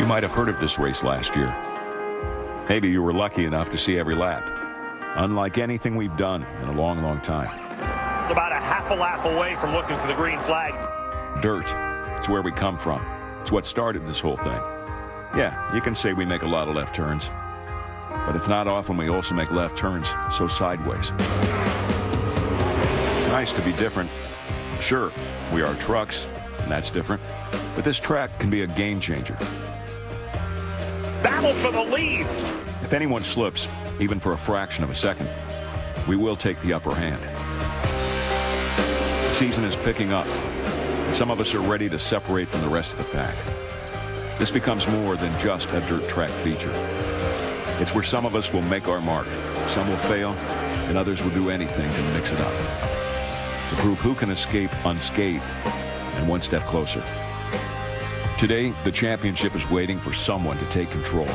might have heard of this race last year. Maybe you were lucky enough to see every lap. Unlike anything we've done in a long, long time. About a half a lap away from looking for the green flag. Dirt. It's where we come from. It's what started this whole thing. Yeah, you can say we make a lot of left turns. But it's not often we also make left turns so sideways. It's nice to be different. Sure, we are trucks, and that's different. But this track can be a game changer. Battle for the lead. If anyone slips, even for a fraction of a second, we will take the upper hand. The season is picking up, and some of us are ready to separate from the rest of the pack. This becomes more than just a dirt track feature. It's where some of us will make our mark, some will fail, and others will do anything to mix it up. To prove who can escape unscathed and one step closer. Today, the championship is waiting for someone to take control.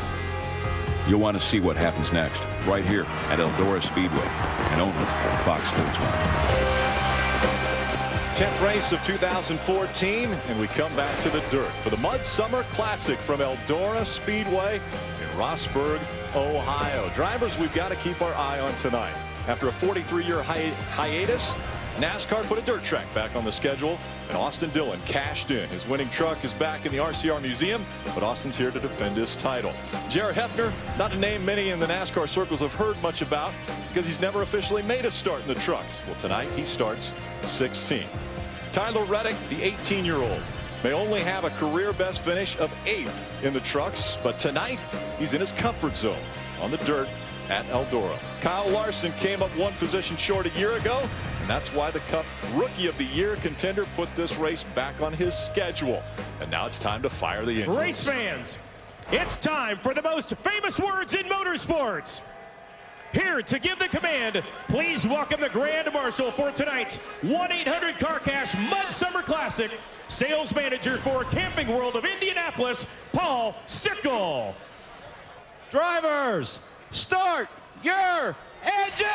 You'll want to see what happens next, right here at Eldora Speedway, and only on Fox Sports 1. 10th race of 2014, and we come back to the dirt for the Mudsummer Classic from Eldora Speedway in Rossburg, Ohio. Drivers we've got to keep our eye on tonight. After a 43-year hiatus, NASCAR put a dirt track back on the schedule, and Austin Dillon cashed in. His winning truck is back in the RCR Museum, but Austin's here to defend his title. Jared Hefner, not a name many in the NASCAR circles have heard much about because he's never officially made a start in the trucks. Well, tonight he starts 16th. Tyler Reddick, the 18-year-old, may only have a career best finish of 8th in the trucks, but tonight he's in his comfort zone on the dirt at Eldora. Kyle Larson came up one position short a year ago, and that's why the Cup Rookie of the Year contender put this race back on his schedule. And now it's time to fire the engines. Race fans, it's time for the most famous words in motorsports. Here to give the command, please welcome the Grand Marshal for tonight's 1-800-CAR-CASH Mudsummer Classic, sales manager for Camping World of Indianapolis, Paul Stickle. Drivers, start your engine!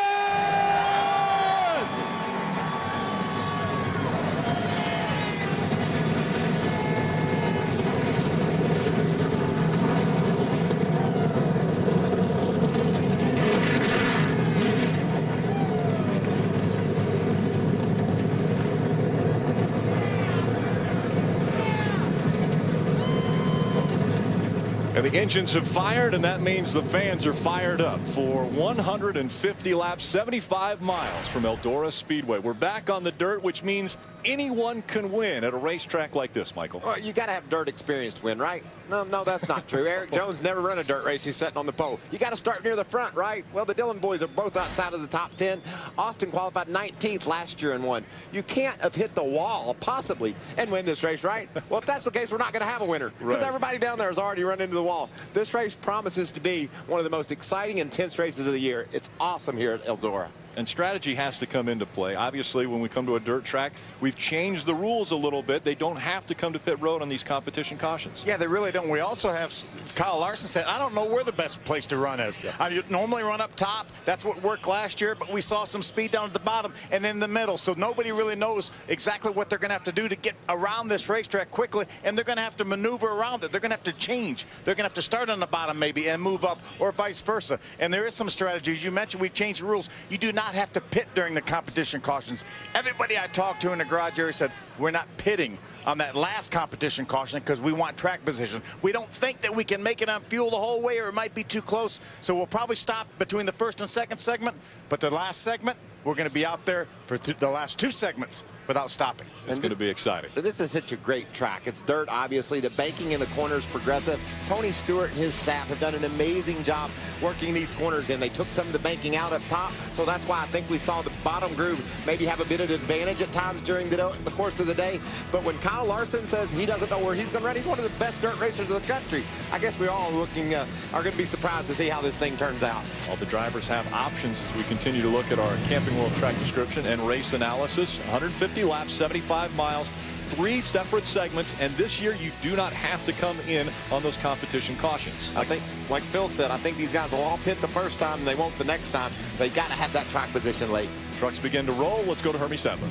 And the engines have fired, and that means the fans are fired up for 150 laps, 75 miles from Eldora Speedway. We're back on the dirt, which means anyone can win at a racetrack like this, Michael. Well, you got to have dirt experience to win, right? No, that's not true. Eric Jones never run a dirt race. He's sitting on the pole. You got to start near the front, right? Well, the Dillon boys are both outside of the top 10. Austin qualified 19th last year and won. You can't have hit the wall, possibly, and win this race, right? Well, if that's the case, we're not going to have a winner because everybody down there has already run into the wall. This race promises to be one of the most exciting, intense races of the year. It's awesome here at Eldora. And strategy has to come into play. Obviously, when we come to a dirt track, we've changed the rules a little bit. They don't have to come to pit road on these competition cautions. Yeah, they really don't. We also have Kyle Larson said, I don't know where the best place to run is. I normally run up top. That's what worked last year, but we saw some speed down at the bottom and in the middle. So nobody really knows exactly what they're going to have to do to get around this racetrack quickly, and they're going to have to maneuver around it. They're going to have to change. They're going to have to start on the bottom maybe and move up, or vice versa. And there is some strategies. You mentioned we've changed the rules. You do not have to pit during the competition cautions. Everybody I talked to in the garage area said we're not pitting on that last competition caution because we want track position. We don't think that we can make it on fuel the whole way, or it might be too close. So we'll probably stop between the first and second segment, but the last segment, we're going to be out there for the last 2 segments without stopping. It's going to be exciting. This is such a great track. It's dirt, obviously. The banking in the corners progressive. Tony Stewart and his staff have done an amazing job working these corners in. They took some of the banking out up top, so that's why I think we saw the bottom groove maybe have a bit of advantage at times during the course of the day. But when Kyle Larson says he doesn't know where he's going to run, he's one of the best dirt racers of the country. I guess we're all looking, are going to be surprised to see how this thing turns out. All the drivers have options as we continue to look at our Camping World track description and race analysis. 150 laps, 75 miles, 3 separate segments, and this year you do not have to come in on those competition cautions. I think, like Phil said, I think these guys will all pit the first time and they won't the next time. They got to have that track position late. Trucks begin to roll. Let's go to Hermie Sadler.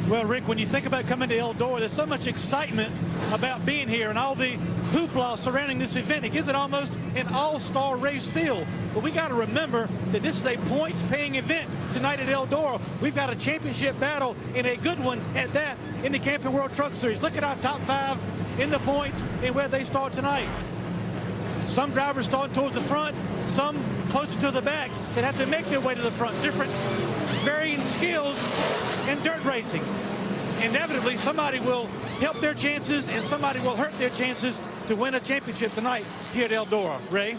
Well, Rick, when you think about coming to Eldora, there's so much excitement about being here and all the hoopla surrounding this event. It gives it almost an all-star race feel. But we got to remember that this is a points-paying event tonight at Eldora. We've got a championship battle, and a good one at that, in the Camping World Truck Series. Look at our top 5 in the points and where they start tonight. Some drivers starting towards the front, some closer to the back that have to make their way to the front. Different varying skills in dirt racing. Inevitably, somebody will help their chances and somebody will hurt their chances to win a championship tonight here at Eldora. Ray?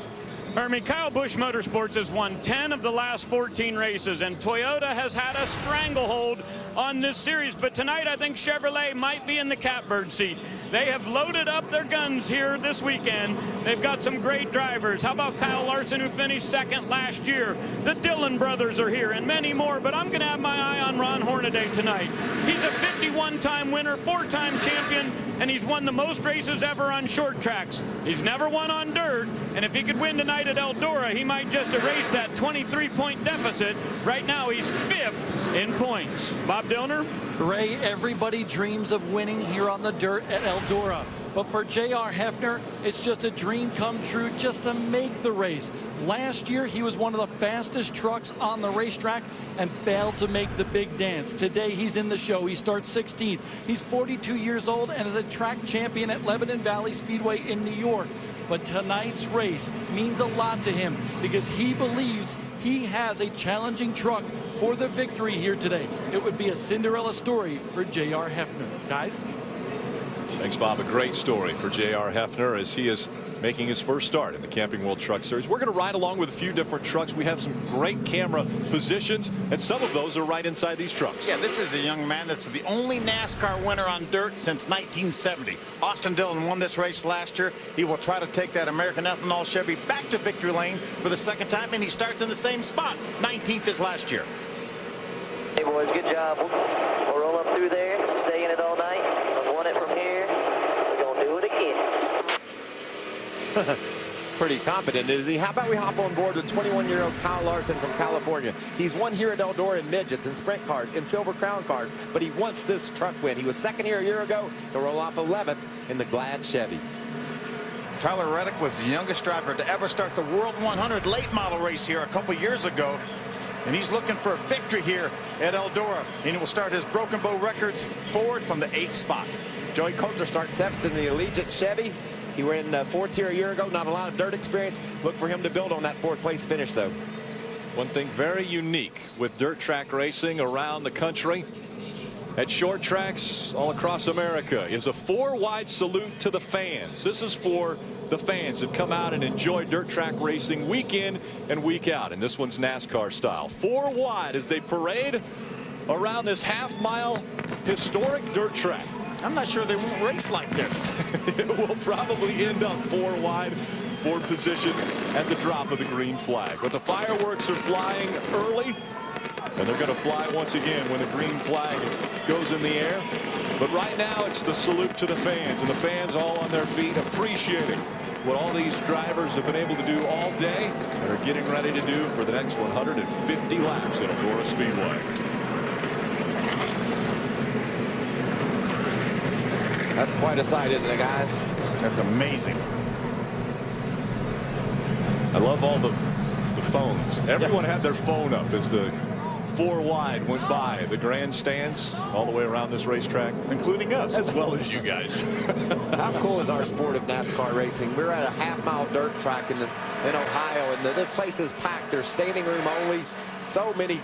I mean, Kyle Busch Motorsports has won 10 of the last 14 races, and Toyota has had a stranglehold on this series. But tonight, I think Chevrolet might be in the catbird seat. They have loaded up their guns here this weekend. They've got some great drivers. How about Kyle Larson, who finished second last year? The Dillon brothers are here, and many more. But I'm going to have my eye on Ron Hornaday tonight. He's a 51-time winner, 4-time champion, and he's won the most races ever on short tracks. He's never won on dirt, and if he could win tonight at Eldora, he might just erase that 23-point deficit. Right now, he's 5th in points. Bob Dillner? Ray, everybody dreams of winning here on the dirt at Eldora. But for J.R. Hefner, it's just a dream come true just to make the race. Last year, he was one of the fastest trucks on the racetrack and failed to make the big dance. Today, he's in the show. He starts 16th. He's 42 years old and is a track champion at Lebanon Valley Speedway in New York. But tonight's race means a lot to him because he believes he has a challenging truck for the victory here today. It would be a Cinderella story for J.R. Hefner. Guys? Thanks, Bob. A great story for J.R. Hefner as he is making his first start in the Camping World Truck Series. We're going to ride along with a few different trucks. We have some great camera positions, and some of those are right inside these trucks. Yeah, this is a young man that's the only NASCAR winner on dirt since 1970. Austin Dillon won this race last year. He will try to take that American Ethanol Chevy back to victory lane for the second time, and he starts in the same spot, 19th as last year. Hey, boys, good job. We'll roll up through there, stay in it all night. I've won it from here. We're going to do it again. Pretty confident, is he? How about we hop on board with 21-year-old Kyle Larson from California? He's won here at Eldora in midgets, in sprint cars, in Silver Crown cars, but he wants this truck win. He was second here a year ago. He'll roll off 11th in the Glad Chevy. Tyler Reddick was the youngest driver to ever start the World 100 late model race here a couple years ago. And he's looking for a victory here at Eldora. And he will start his Broken Bow records forward from the 8th spot. Joey Coulter starts 7th in the Allegiant Chevy. He ran 4th here a year ago. Not a lot of dirt experience. Look for him to build on that 4th place finish, though. One thing very unique with dirt track racing around the country at short tracks all across America is a 4-wide salute to the fans. This is for the fans that come out and enjoy dirt track racing week in and week out. And this one's NASCAR style. 4 wide as they parade around this half-mile historic dirt track. I'm not sure they won't race like this. It will probably end up 4 wide for position at the drop of the green flag. But the fireworks are flying early, and they're going to fly once again when the green flag goes in the air. But right now, it's the salute to the fans, and the fans all on their feet appreciating what all these drivers have been able to do all day and are getting ready to do for the next 150 laps at Eldora Speedway. That's quite a sight, isn't it, guys? That's amazing. I love all the phones. Everyone had their phone up as the 4 wide went by the grandstands all the way around this racetrack, including us, as well as you guys. How cool is our sport of NASCAR racing? We're at a half-mile dirt track in Ohio, and this place is packed. There's standing room only. So many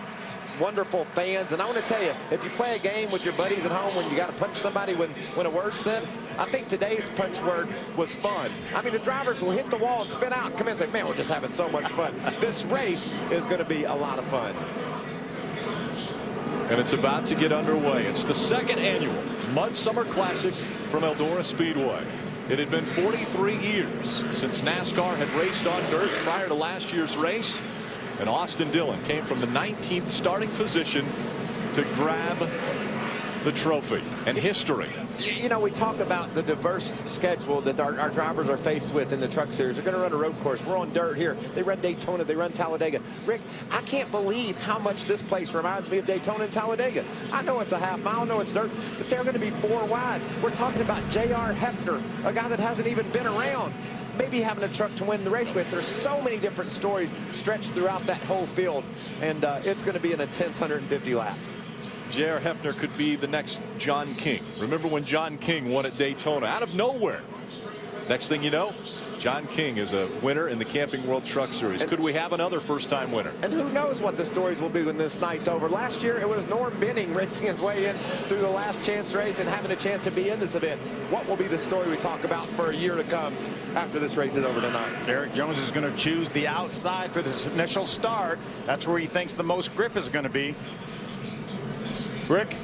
wonderful fans, and I want to tell you, if you play a game with your buddies at home when you got to punch somebody when a word's said, I think today's punch word was fun. I mean, the drivers will hit the wall and spin out and come in and say, man, we're just having so much fun. This race is going to be a lot of fun. And it's about to get underway. It's the 2nd annual Mudsummer Classic from Eldora Speedway. It had been 43 years since NASCAR had raced on dirt prior to last year's race. And Austin Dillon came from the 19th starting position to grab the trophy and history. You know, we talk about the diverse schedule that our drivers are faced with in the Truck Series. They're going to run a road course. We're on dirt here. They run Daytona. They run Talladega. Rick, I can't believe how much this place reminds me of Daytona and Talladega. I know it's a half mile. I know it's dirt, but they're going to be 4 wide. We're talking about J.R. Hefner, a guy that hasn't even been around, maybe having a truck to win the race with. There's so many different stories stretched throughout that whole field, and it's going to be an intense 150 laps. J.R. Hefner could be the next John King. Remember when John King won at Daytona out of nowhere? Next thing you know, John King is a winner in the Camping World Truck Series. And could we have another first-time winner? And who knows what the stories will be when this night's over. Last year, it was Norm Benning racing his way in through the last chance race and having a chance to be in this event. What will be the story we talk about for a year to come after this race is over tonight? Eric Jones is going to choose the outside for this initial start. That's where he thinks the most grip is going to be. Rick,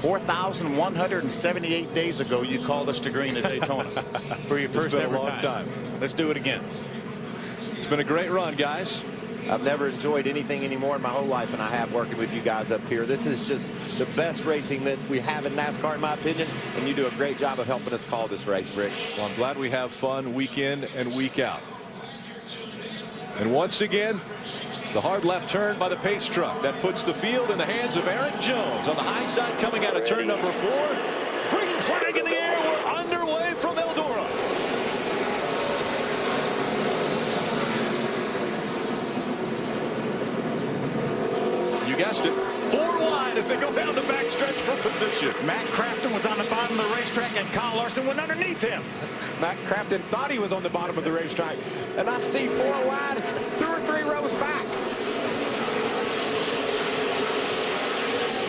4,178 days ago, you called us to green at Daytona for your first ever time. Let's do it again. It's been a great run, guys. I've never enjoyed anything anymore in my whole life than I have working with you guys up here. This is just the best racing that we have in NASCAR, in my opinion, and you do a great job of helping us call this race, Rick. Well, I'm glad we have fun week in and week out. And once again, the hard left turn by the pace truck that puts the field in the hands of Eric Jones on the high side coming out of turn number 4. Green flag in the air. We're underway from Eldora. You guessed it. 4 wide as they go down the backstretch for position. Matt Crafton was on the bottom of the racetrack and Kyle Larson went underneath him. Matt Crafton thought he was on the bottom of the racetrack. And I see 4 wide, 2 or 3 rows back.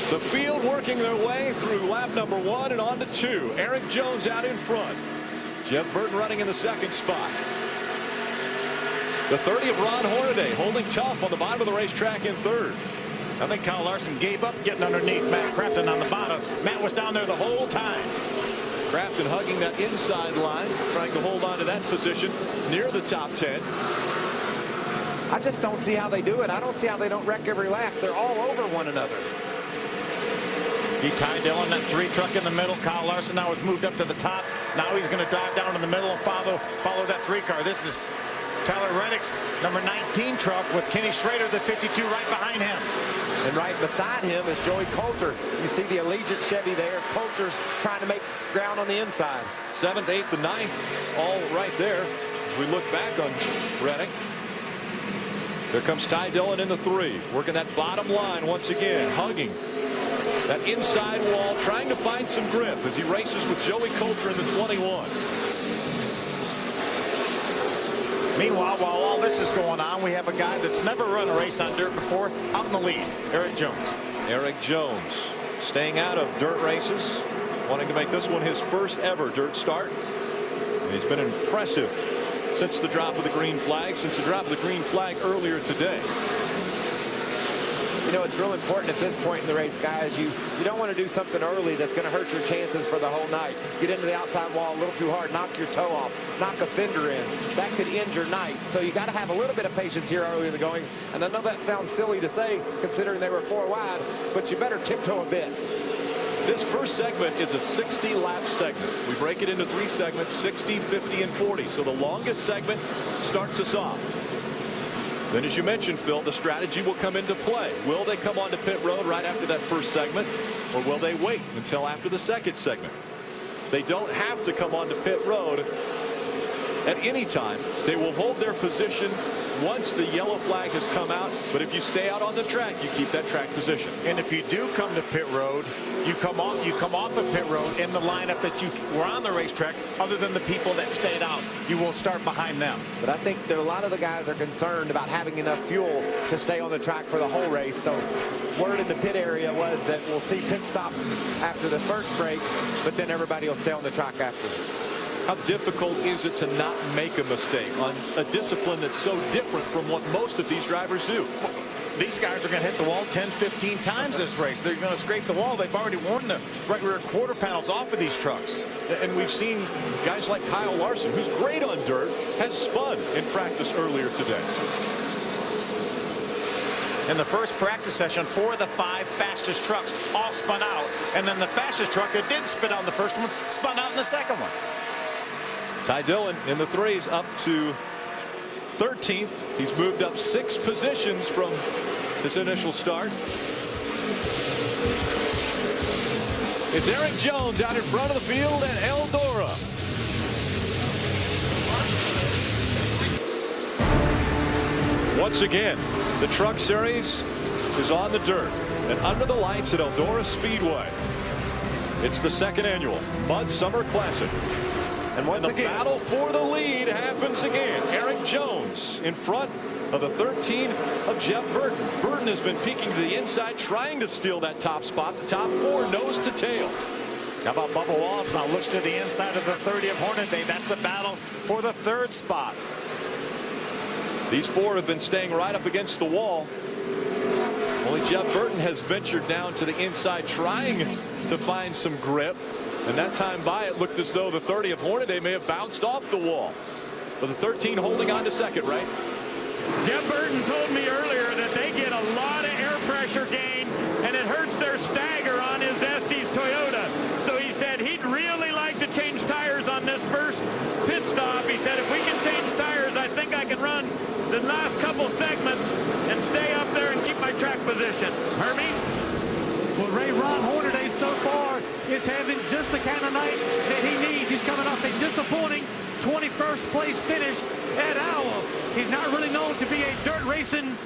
The field working their way through lap number 1 and on to 2. Eric Jones out in front. Jeff Burton running in the 2nd spot. The 30 of Ron Hornaday holding tough on the bottom of the racetrack in 3rd. I think Kyle Larson gave up getting underneath Matt Crafton on the bottom. Matt was down there the whole time. Crafton hugging that inside line, trying to hold on to that position near the top 10. I just don't see how they do it. I don't see how they don't wreck every lap. They're all over one another. See Ty Dillon, that 3 truck in the middle. Kyle Larson now has moved up to the top. Now he's going to drive down in the middle and follow that 3 car. This is Tyler Reddick's number 19 truck with Kenny Schrader, the 52, right behind him. And right beside him is Joey Coulter. You see the Allegiant Chevy there. Coulter's trying to make ground on the inside. 7th, 8th, and 9th, all right there. As we look back on Reddick. There comes Ty Dillon in the 3, working that bottom line once again, hugging that inside wall, trying to find some grip as he races with Joey Coulter in the 21. Meanwhile, while all this is going on, we have a guy that's never run a race on dirt before out in the lead, Eric Jones. Eric Jones staying out of dirt races, wanting to make this one his first ever dirt start. And he's been impressive since the drop of the green flag, earlier today. You know, it's real important at this point in the race, guys. You don't want to do something early that's going to hurt your chances for the whole night. Get into the outside wall a little too hard, knock your toe off, knock a fender in. That could end your night. So you got to have a little bit of patience here early in the going. And I know that sounds silly to say, considering they were 4 wide, but you better tiptoe a bit. This first segment is a 60-lap segment. We break it into 3 segments, 60, 50, and 40. So the longest segment starts us off. Then, as you mentioned, Phil, the strategy will come into play. Will they come onto pit road right after that first segment, or will they wait until after the second segment? They don't have to come onto pit road at any time. They will hold their position once the yellow flag has come out, but if you stay out on the track, you keep that track position. And if you do come to pit road, you come off of pit road in the lineup that you were on the racetrack, other than the people that stayed out. You will start behind them. But I think that a lot of the guys are concerned about having enough fuel to stay on the track for the whole race. So word in the pit area was that we'll see pit stops after the first break, but then everybody will stay on the track after. How difficult is it to not make a mistake on a discipline that's so different from what most of these drivers do? These guys are going to hit the wall 10, 15 times this race. They're going to scrape the wall. They've already worn the right rear quarter panels off of these trucks. And we've seen guys like Kyle Larson, who's great on dirt, has spun in practice earlier today. In the first practice session, 4 of the 5 fastest trucks all spun out. And then the fastest truck that did spin out in the first one spun out in the second one. Ty Dillon in the 3s up to 13th. He's moved up 6 positions from his initial start. It's Eric Jones out in front of the field at Eldora. Once again, the Truck Series is on the dirt and under the lights at Eldora Speedway. It's the 2nd annual Mudsummer Classic. And once the again, battle for the lead happens again. Eric Jones in front of the 13 of Jeff Burton. Burton has been peeking to the inside, trying to steal that top spot. The top 4 nose to tail. How about Bubba Wallace now looks to the inside of the 30 of Hornaday. That's a battle for the 3rd spot. These 4 have been staying right up against the wall. Only Jeff Burton has ventured down to the inside, trying to find some grip. And that time by, it looked as though the 30 of Hornaday may have bounced off the wall. But the 13 holding on to second, right? Jeff Burton told me earlier that they get a lot of air pressure gain, and it hurts their stagger on his Estes Toyota. So he said he'd really like to change tires on this first pit stop. He said, if we can change tires, I think I can run the last couple segments and stay up there and keep my track position. Hermie? Well, Ron Hornaday so far is having just the kind of night that he needs. He's coming off a disappointing 21st place finish at Iowa. He's not really known to be a dirt racing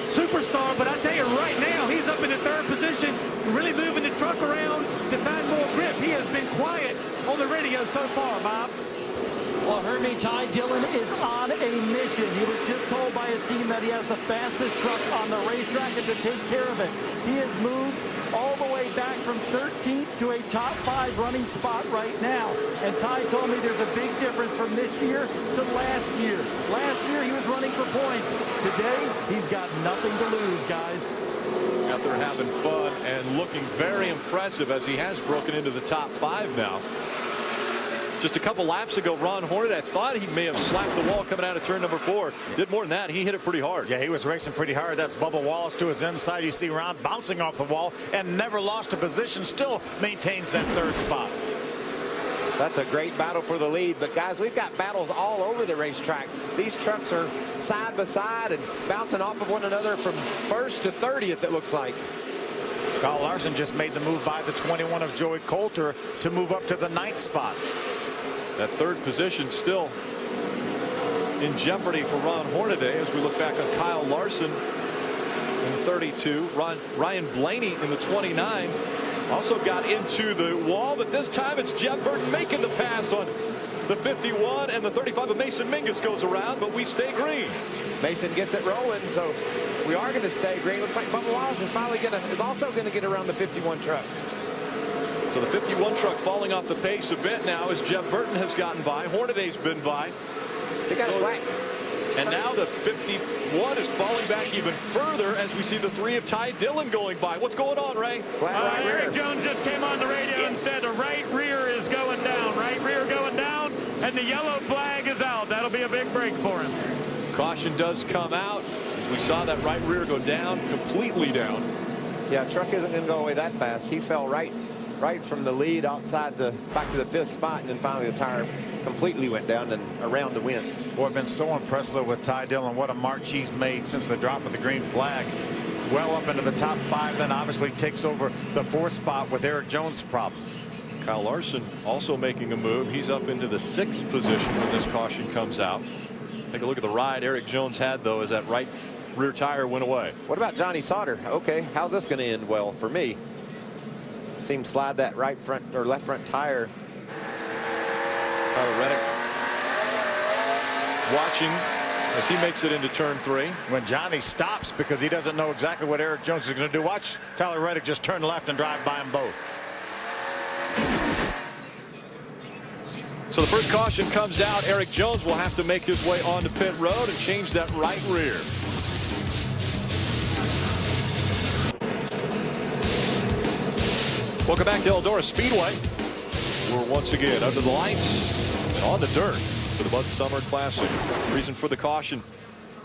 superstar, but I tell you right now, he's up in the 3rd position, really moving the truck around to find more grip. He has been quiet on the radio so far, Bob. Well, Hermie, Ty Dillon is on a mission. He was just told by his team that he has the fastest truck on the racetrack and to take care of it. He has moved all the way back from 13th to a top 5 running spot right now. And Ty told me there's a big difference from this year to last year. Last year, he was running for points. Today, he's got nothing to lose, guys. Out there having fun and looking very impressive as he has broken into the top 5 now. Just a couple laps ago, Ron Hornaday, I thought he may have slapped the wall coming out of turn number 4. Did more than that. He hit it pretty hard. Yeah, he was racing pretty hard. That's Bubba Wallace to his inside. You see Ron bouncing off the wall and never lost a position. Still maintains that 3rd spot. that's a great battle for the lead. But guys, we've got battles all over the racetrack. These trucks are side by side and bouncing off of one another from 1st to 30th, it looks like. Kyle Larson just made the move by the 21 of Joey Coulter to move up to the 9th spot. That 3rd position still in jeopardy for Ron Hornaday as we look back on Kyle Larson in the 32. Ryan Blaney in the 29 also got into the wall, but this time it's Jeff Burton making the pass on the 51, and the 35 of Mason Mingus goes around, but we stay green. Mason gets it rolling, so we are going to stay green. Looks like Bubba Wallace is also going to get around the 51 truck. So the 51 truck falling off the pace a bit now as Jeff Burton has gotten by. Hornaday's been by. They got a flat. And now the 51 is falling back even further as we see the 3 of Ty Dillon going by. What's going on, Ray? Flat right Eric rear. Jones just came on the radio and said the right rear is going down. Right rear going down, and the yellow flag is out. That'll be a big break for him. Caution does come out. We saw that right rear go down, completely down. Yeah, truck isn't going to go away that fast. He fell right from the lead outside back to the 5th spot, and then finally the tire completely went down and around to win. Boy, I've been so impressed though with Ty Dillon. What a march he's made since the drop of the green flag. Well up into the top 5, then obviously takes over the 4th spot with Eric Jones' problem. Kyle Larson also making a move. He's up into the 6th position when this caution comes out. Take a look at the ride Eric Jones had though as that right rear tire went away. What about Johnny Sauter? Okay, how's this going to end? Well, for me, seems slide that right front or left front tire. Tyler Reddick watching as he makes it into turn 3. When Johnny stops because he doesn't know exactly what Eric Jones is going to do, watch Tyler Reddick just turn left and drive by them both. So the first caution comes out. Eric Jones will have to make his way onto pit road and change that right rear. Welcome back to Eldora Speedway. We're once again under the lights and on the dirt for the Mudsummer Classic. Reason for the caution.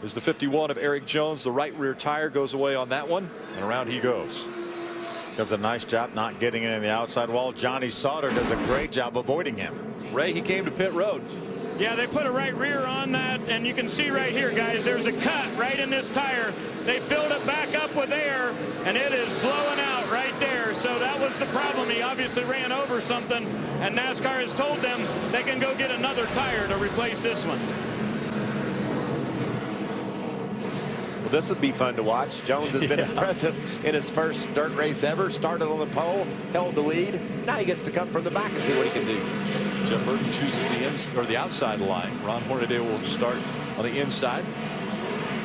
is the 51 of Erik Jones. The right rear tire goes away on that one, and around he goes. Does a nice job not getting it in the outside wall. Johnny Sauter does a great job avoiding him. Ray, he came to pit road. Yeah, they put a right rear on that, and you can see right here, guys, there's a cut right in this tire. They filled it back up with air, and it is blowing out right there. So that was the problem. He obviously ran over something, and NASCAR has told them they can go get another tire to replace this one. Well, this would be fun to watch. Jones has been impressive in his first dirt race ever. Started on the pole, held the lead. Now he gets to come from the back and see what he can do. Jeff Burton chooses the outside line. Ron Hornaday will start on the inside.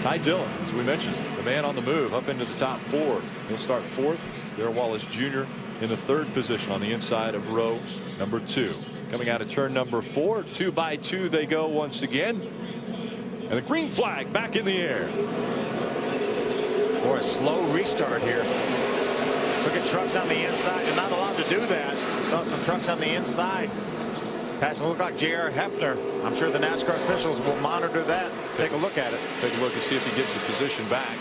Ty Dillon, as we mentioned, the man on the move up into the top 4. He'll start 4th. Darrell Wallace Jr. in the 3rd position on the inside of row number 2. Coming out of turn number 4, 2 by 2 they go once again. And the green flag back in the air. Or a slow restart here. Look at trucks on the inside. They're not allowed to do that. Saw some trucks on the inside. Passing look like J.R. Hefner. I'm sure the NASCAR officials will monitor that. Take a look at it. Take a look and see if he gets the position back.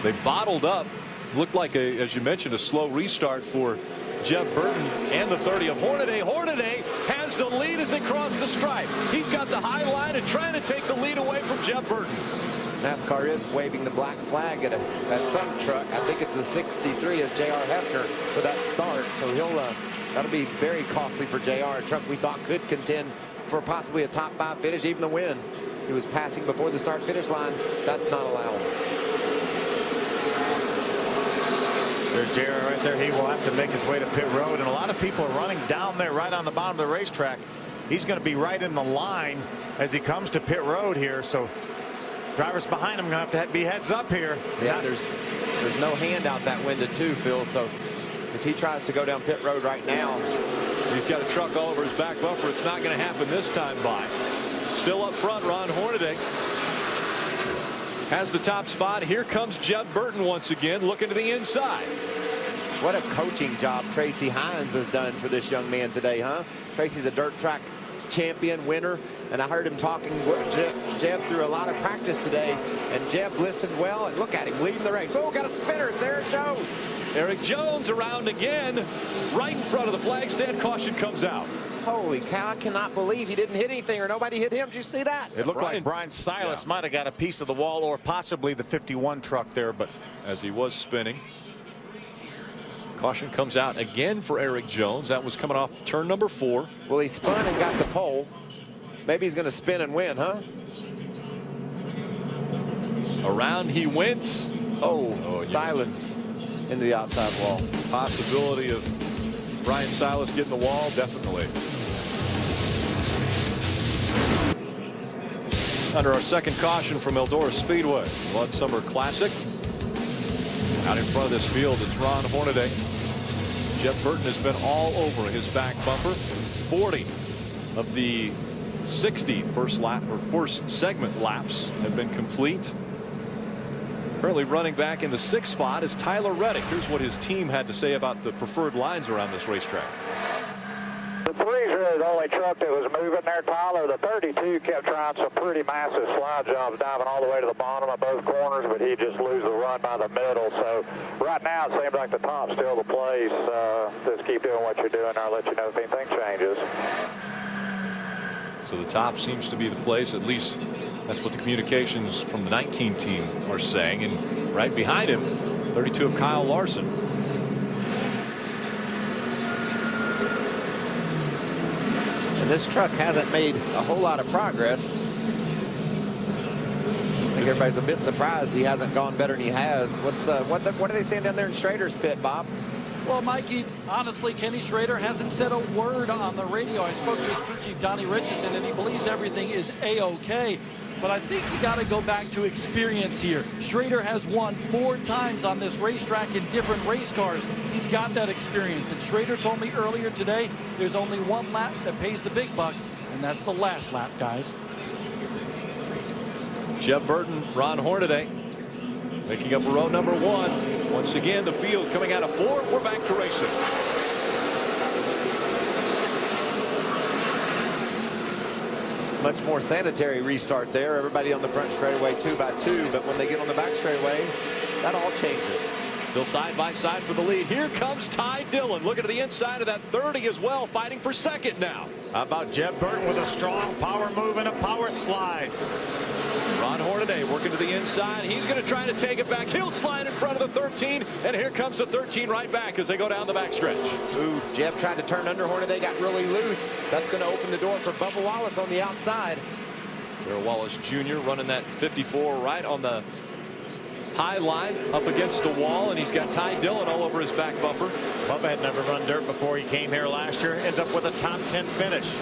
They bottled up. Looked like, as you mentioned, a slow restart for Jeff Burton and the 30 of Hornaday. Hornaday has the lead as they cross the stripe. He's got the high line and trying to take the lead away from Jeff Burton. NASCAR is waving the black flag at some truck. I think it's the 63 of J.R. Hefner for that start. So that'll be very costly for JR, a truck we thought could contend for possibly a top 5 finish, even a win. He was passing before the start finish line. That's not allowed. There's JR right there. He will have to make his way to pit road, and a lot of people are running down there right on the bottom of the racetrack. He's going to be right in the line as he comes to pit road here, so drivers behind him are going to have to be heads up here. Yeah, there's no hand out that window too, Phil, so if he tries to go down pit road right now, he's got a truck all over his back bumper. It's not going to happen this time by. Still up front, Ron Hornaday has the top spot. Here comes Jeff Burton once again, looking to the inside. What a coaching job Tracy Hines has done for this young man today, huh? Tracy's a dirt track champion, winner, and I heard him talking with Jeff through a lot of practice today, and Jeff listened well, and look at him leading the race. Oh, got a spinner. It's Erik Jones. Erik Jones around again, right in front of the flag stand. Caution comes out. Holy cow, I cannot believe he didn't hit anything or nobody hit him. Did you see that? It looked like Brian Silas might have got a piece of the wall, or possibly the 51 truck there, but as he was spinning. Caution comes out again for Erik Jones. That was coming off turn number 4. Well, he spun and got the pole. Maybe he's going to spin and win, huh? Around he went. Oh, Silas into the outside wall. Possibility of Brian Silas getting the wall, definitely. Under our second caution from Eldora Speedway, Mudsummer Classic. Out in front of this field, it's Ron Hornaday. Jeff Burton has been all over his back bumper. 40 of the 60 first segment laps have been complete. Currently running back in the 6th spot is Tyler Reddick. Here's what his team had to say about the preferred lines around this racetrack. The 3's really the only truck that was moving there, Tyler. The 32 kept trying some pretty massive slide jobs, diving all the way to the bottom of both corners, but he just lose the run by the middle. So right now it seems like the top's still the place. Just keep doing what you're doing. I'll let you know if anything changes. So the top seems to be the place, at least that's what the communications from the 19 team are saying. And right behind him, 32 of Kyle Larson. And this truck hasn't made a whole lot of progress. I think everybody's a bit surprised he hasn't gone better than he has. What are they saying down there in Schrader's pit, Bob? Well, Mikey, honestly, Kenny Schrader hasn't said a word on the radio. I spoke to his crew chief, Donnie Richardson, and he believes everything is A-OK. But I think you got to go back to experience here. Schrader has won 4 times on this racetrack in different race cars. He's got that experience. And Schrader told me earlier today, there's only one lap that pays the big bucks, and that's the last lap, guys. Jeff Burton, Ron Hornaday, making up row number 1. Once again, the field coming out of 4. We're back to racing. Much more sanitary restart there. Everybody on the front straightaway 2 by 2, but when they get on the back straightaway, that all changes. Still side by side for the lead. Here comes Ty Dillon looking to the inside of that 30 as well, fighting for second now. How about Jeb Burton with a strong power move and a power slide. Ron Hornaday working to the inside. He's going to try to take it back. He'll slide in front of the 13, and here comes the 13 right back as they go down the backstretch. Ooh, Jeb tried to turn under Hornaday, got really loose. That's going to open the door for Bubba Wallace on the outside. Darrell Wallace Jr. running that 54 right on the high line up against the wall, and he's got Ty Dillon all over his back bumper. Bubba had never run dirt before he came here last year. Ended up with a top 10 finish.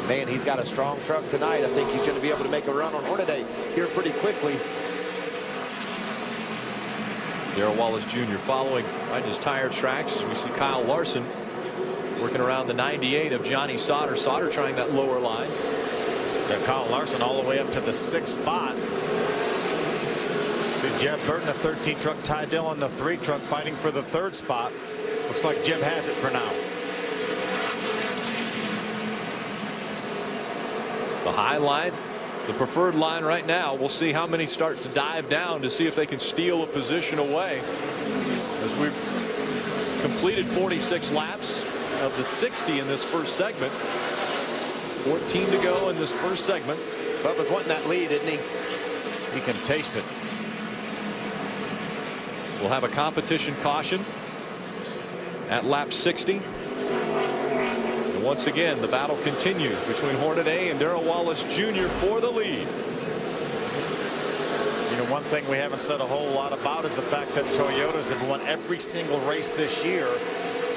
Man, he's got a strong truck tonight. I think he's going to be able to make a run on Hornaday here pretty quickly. Darrell Wallace Jr. following right in his tire tracks. We see Kyle Larson working around the 98 of Johnny Sauter. Sauter trying that lower line. Kyle Larson all the way up to the 6th spot. Jeb Burton, the 13 truck, Ty Dillon, the 3 truck, fighting for the 3rd spot. Looks like Jeb has it for now. The high line, the preferred line right now. We'll see how many start to dive down to see if they can steal a position away. As we've completed 46 laps of the 60 in this first segment. 14 to go in this first segment. Bubba's wanting that lead, isn't he? He can taste it. We'll have a competition caution at lap 60. And once again, the battle continues between Hornaday and Darrell Wallace Jr. for the lead. You know, one thing we haven't said a whole lot about is the fact that Toyotas have won every single race this year.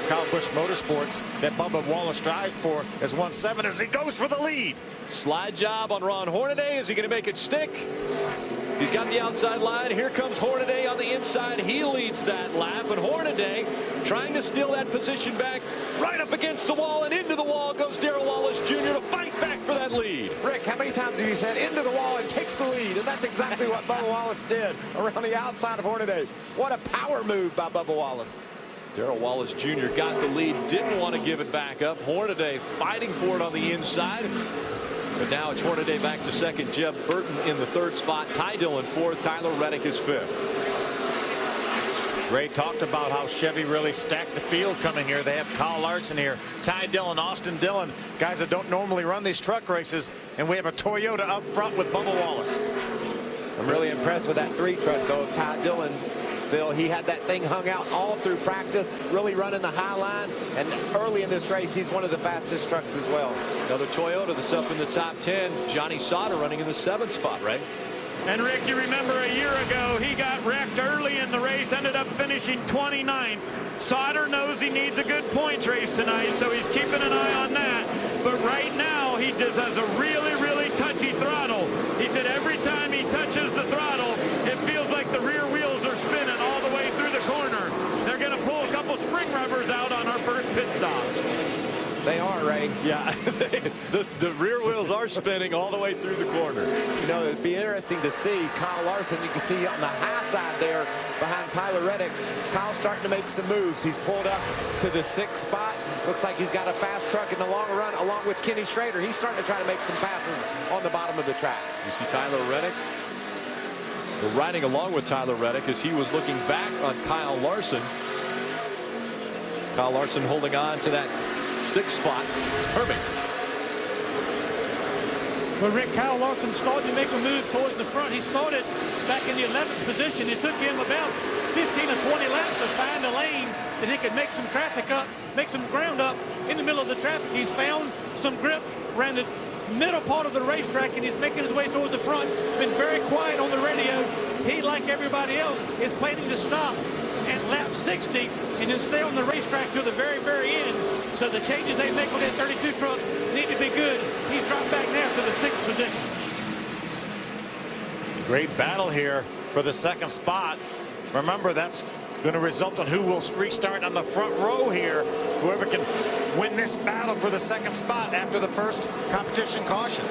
Kyle Busch Motorsports, that Bubba Wallace drives for, has won 7 as he goes for the lead. Slide job on Ron Hornaday. Is he going to make it stick? He's got the outside line. Here comes Hornaday on the inside. He leads that lap, and Hornaday trying to steal that position back right up against the wall, and into the wall goes Darrell Wallace Jr. to fight back for that lead. Rick, how many times have you said into the wall and takes the lead? And that's exactly what Bubba Wallace did around the outside of Hornaday. What a power move by Bubba Wallace. Darrell Wallace Jr. got the lead, didn't want to give it back up. Hornaday fighting for it on the inside. But now it's Hornaday back to second. Jeb Burton in the 3rd spot. Ty Dillon 4th. Tyler Reddick is 5th. Ray talked about how Chevy really stacked the field coming here. They have Kyle Larson here, Ty Dillon, Austin Dillon, guys that don't normally run these truck races. And we have a Toyota up front with Bubba Wallace. I'm really impressed with that 3 truck, though, of Ty Dillon. Phil, he had that thing hung out all through practice, really running the high line, and early in this race he's one of the fastest trucks as well. Another Toyota that's up in the top 10. Johnny Sauter running in the 7th spot, right? And Rick, you remember a year ago he got wrecked early in the race, ended up finishing 29th. Sauter knows he needs a good points race tonight, so he's keeping an eye on that. But right now he just has a really touchy throttle. He said every time he touches the throttle it feels like the rear wheels are spinning all the way through the corner. They're going to pull a couple spring rubbers out on our first pit stop. They are, Ray. Yeah, the rear wheels are spinning all the way through the corner. You know, it'd be interesting to see Kyle Larson. You can see on the high side there behind Tyler Reddick. Kyle's starting to make some moves. He's pulled up to the 6th spot. Looks like he's got a fast truck in the long run along with Kenny Schrader. He's starting to try to make some passes on the bottom of the track. You see Tyler Reddick. We're riding along with Tyler Reddick as he was looking back on Kyle Larson. Kyle Larson holding on to that 6th spot. Herbie. Well, Rick, Kyle Larson starting to make a move towards the front. He started back in the 11th position. It took him about 15 or 20 laps to find a lane that he could make some traffic up, make some ground up in the middle of the traffic. He's found some grip around the middle part of the racetrack, and he's making his way towards the front. Been very quiet on the radio. He, like everybody else, is planning to stop at lap 60 and then stay on the racetrack to the very end. So the changes they make on that 32 truck need to be good. He's dropped back now to the 6th position. Great battle here for the 2nd spot. Remember, that's going to result in who will restart on the front row here. Whoever can win this battle for the 2nd spot after the first competition caution.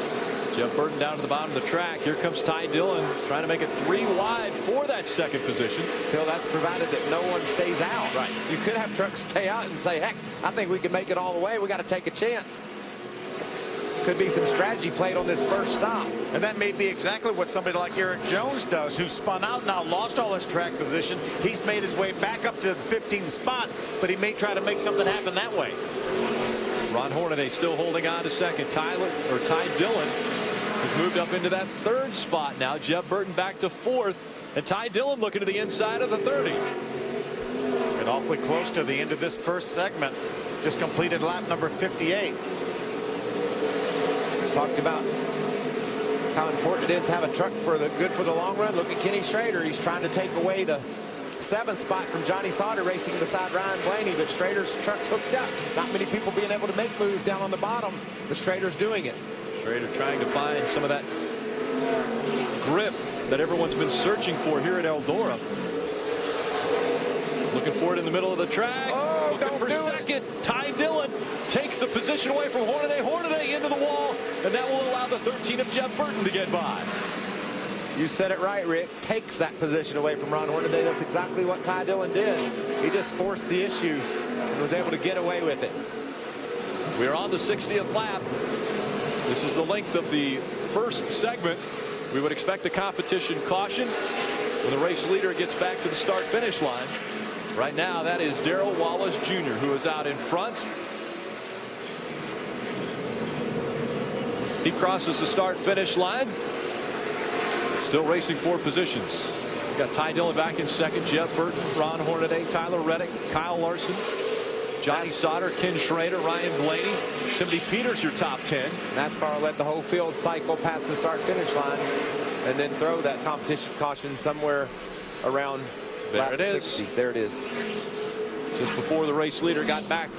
Jeb Burton down to the bottom of the track. Here comes Ty Dillon trying to make it 3 wide for that 2nd position. Phil, that's provided that no one stays out. Right. You could have trucks stay out and say, heck, I think we can make it all the way. We got to take a chance. Could be some strategy played on this first stop. And that may be exactly what somebody like Eric Jones does, who spun out now, lost all his track position. He's made his way back up to the 15th spot, but he may try to make something happen that way. Ron Hornaday still holding on to second. Ty Dillon has moved up into that third spot now. Jeff Burton back to fourth, and Ty Dillon looking to the inside of the 30. And awfully close to the end of this first segment. Just completed lap number 58. Talked about how important it is to have a truck good for the long run. Look at Kenny Schrader. He's trying to take away the 7th spot from Johnny Sauter racing beside Ryan Blaney, but Schrader's truck's hooked up. Not many people being able to make moves down on the bottom, but Schrader's doing it. Schrader trying to find some of that grip that everyone's been searching for here at Eldora. Looking for it in the middle of the track. Oh, looking for second. Ty Dillon takes the position away from Hornaday. Hornaday into the wall, and that will allow the 13 of Jeff Burton to get by. You said it right, Rick. Takes that position away from Ron Hornaday. That's exactly what Ty Dillon did. He just forced the issue and was able to get away with it. We're on the 60th lap. This is the length of the first segment. We would expect a competition caution when the race leader gets back to the start-finish line. Right now, that is Darrell Wallace Jr., who is out in front. He crosses the start-finish line. Still racing for positions. We've got Ty Dillon back in second. Jeff Burton, Ron Hornaday, Tyler Reddick, Kyle Larson, Johnny Sauter, Ken Schrader, Ryan Blaney, Timothy Peters, your top 10. NASCAR will let the whole field cycle past the start-finish line and then throw that competition caution somewhere around there it is. 60. There it is. Just before the race leader got back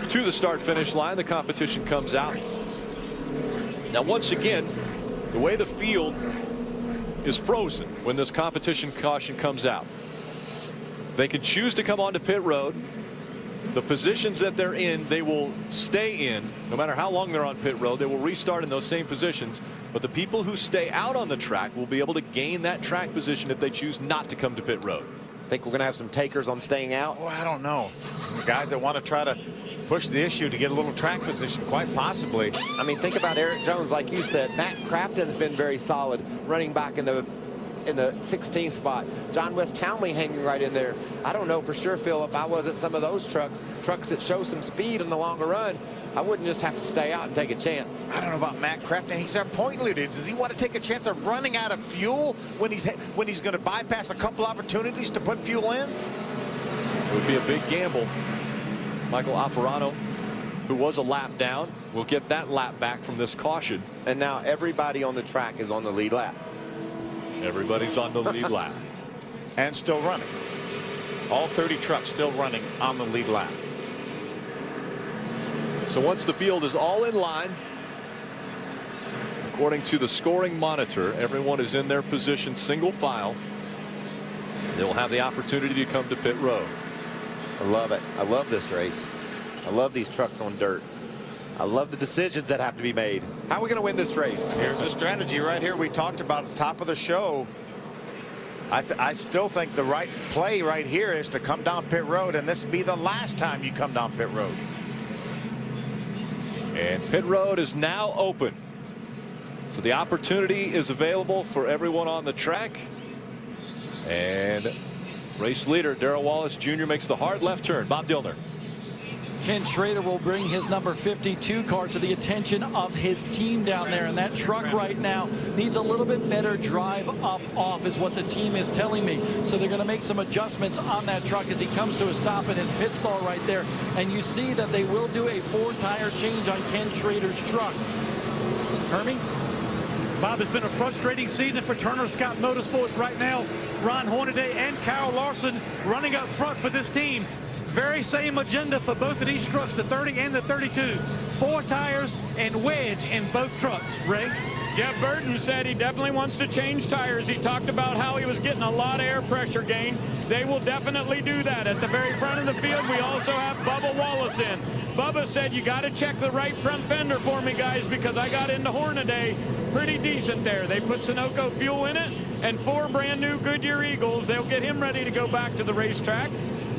to the start-finish line, the competition comes out. Now, once again, the way the field is frozen when this competition caution comes out, they can choose to come onto pit road. The positions that they're in, they will stay in no matter how long they're on pit road. They will restart in those same positions, but the people who stay out on the track will be able to gain that track position if they choose not to come to pit road. Think we're going to have some takers on staying out? Oh, I don't know. Some guys that want to try to push the issue to get a little track position, quite possibly. I mean, think about Eric Jones, like you said. Matt Crafton's been very solid running back in the 16th spot. John West Townley hanging right in there. I don't know for sure, Phil, if I wasn't some of those trucks that show some speed in the longer run, I wouldn't just have to stay out and take a chance. I don't know about Matt Crafton. He's our point leader. Does he want to take a chance of running out of fuel when he's going to bypass a couple opportunities to put fuel in? It would be a big gamble. Michael Alfarano, who was a lap down, will get that lap back from this caution. And now everybody on the track is on the lead lap. Everybody's on the lead lap. And still running. All 30 trucks still running on the lead lap. So once the field is all in line, according to the scoring monitor, everyone is in their position single file. They will have the opportunity to come to pit road. I love it. I love this race. I love these trucks on dirt. I love the decisions that have to be made. How are we going to win this race? Here's the strategy right here we talked about at the top of the show. I still think the right play right here is to come down pit road, and this be the last time you come down pit road. And pit road is now open. So the opportunity is available for everyone on the track. And race leader Darrell Wallace Jr. makes the hard left turn. Bob Dillner. Ken Schrader will bring his number 52 car to the attention of his team down there, and that truck right now needs a little bit better drive up off is what the team is telling me. So they're going to make some adjustments on that truck as he comes to a stop in his pit stall right there, and you see that they will do a 4-tire change on Ken Schrader's truck. Hermie? Bob, it's been a frustrating season for Turner Scott Motorsports right now. Ron Hornaday and Kyle Larson running up front for this team. Very same agenda for both of these trucks, the 30 and the 32. 4 tires and wedge in both trucks. Ray? Jeff Burton said he definitely wants to change tires. He talked about how he was getting a lot of air pressure gain. They will definitely do that. At the very front of the field, we also have Bubba Wallace in. Bubba said, you got to check the right front fender for me, guys, because I got into Hornaday pretty decent there. They put Sunoco fuel in it and 4 brand new Goodyear Eagles. They'll get him ready to go back to the racetrack.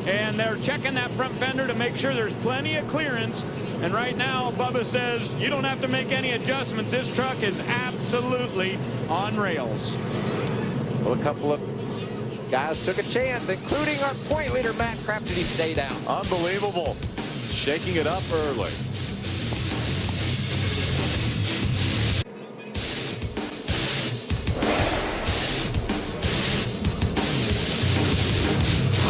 and they're checking that front fender to make sure there's plenty of clearance. And right now, Bubba says you don't have to make any adjustments. This truck is absolutely on rails. Well, a couple of guys took a chance, including our point leader, Matt Crafton. He stayed out. Unbelievable. Shaking it up early.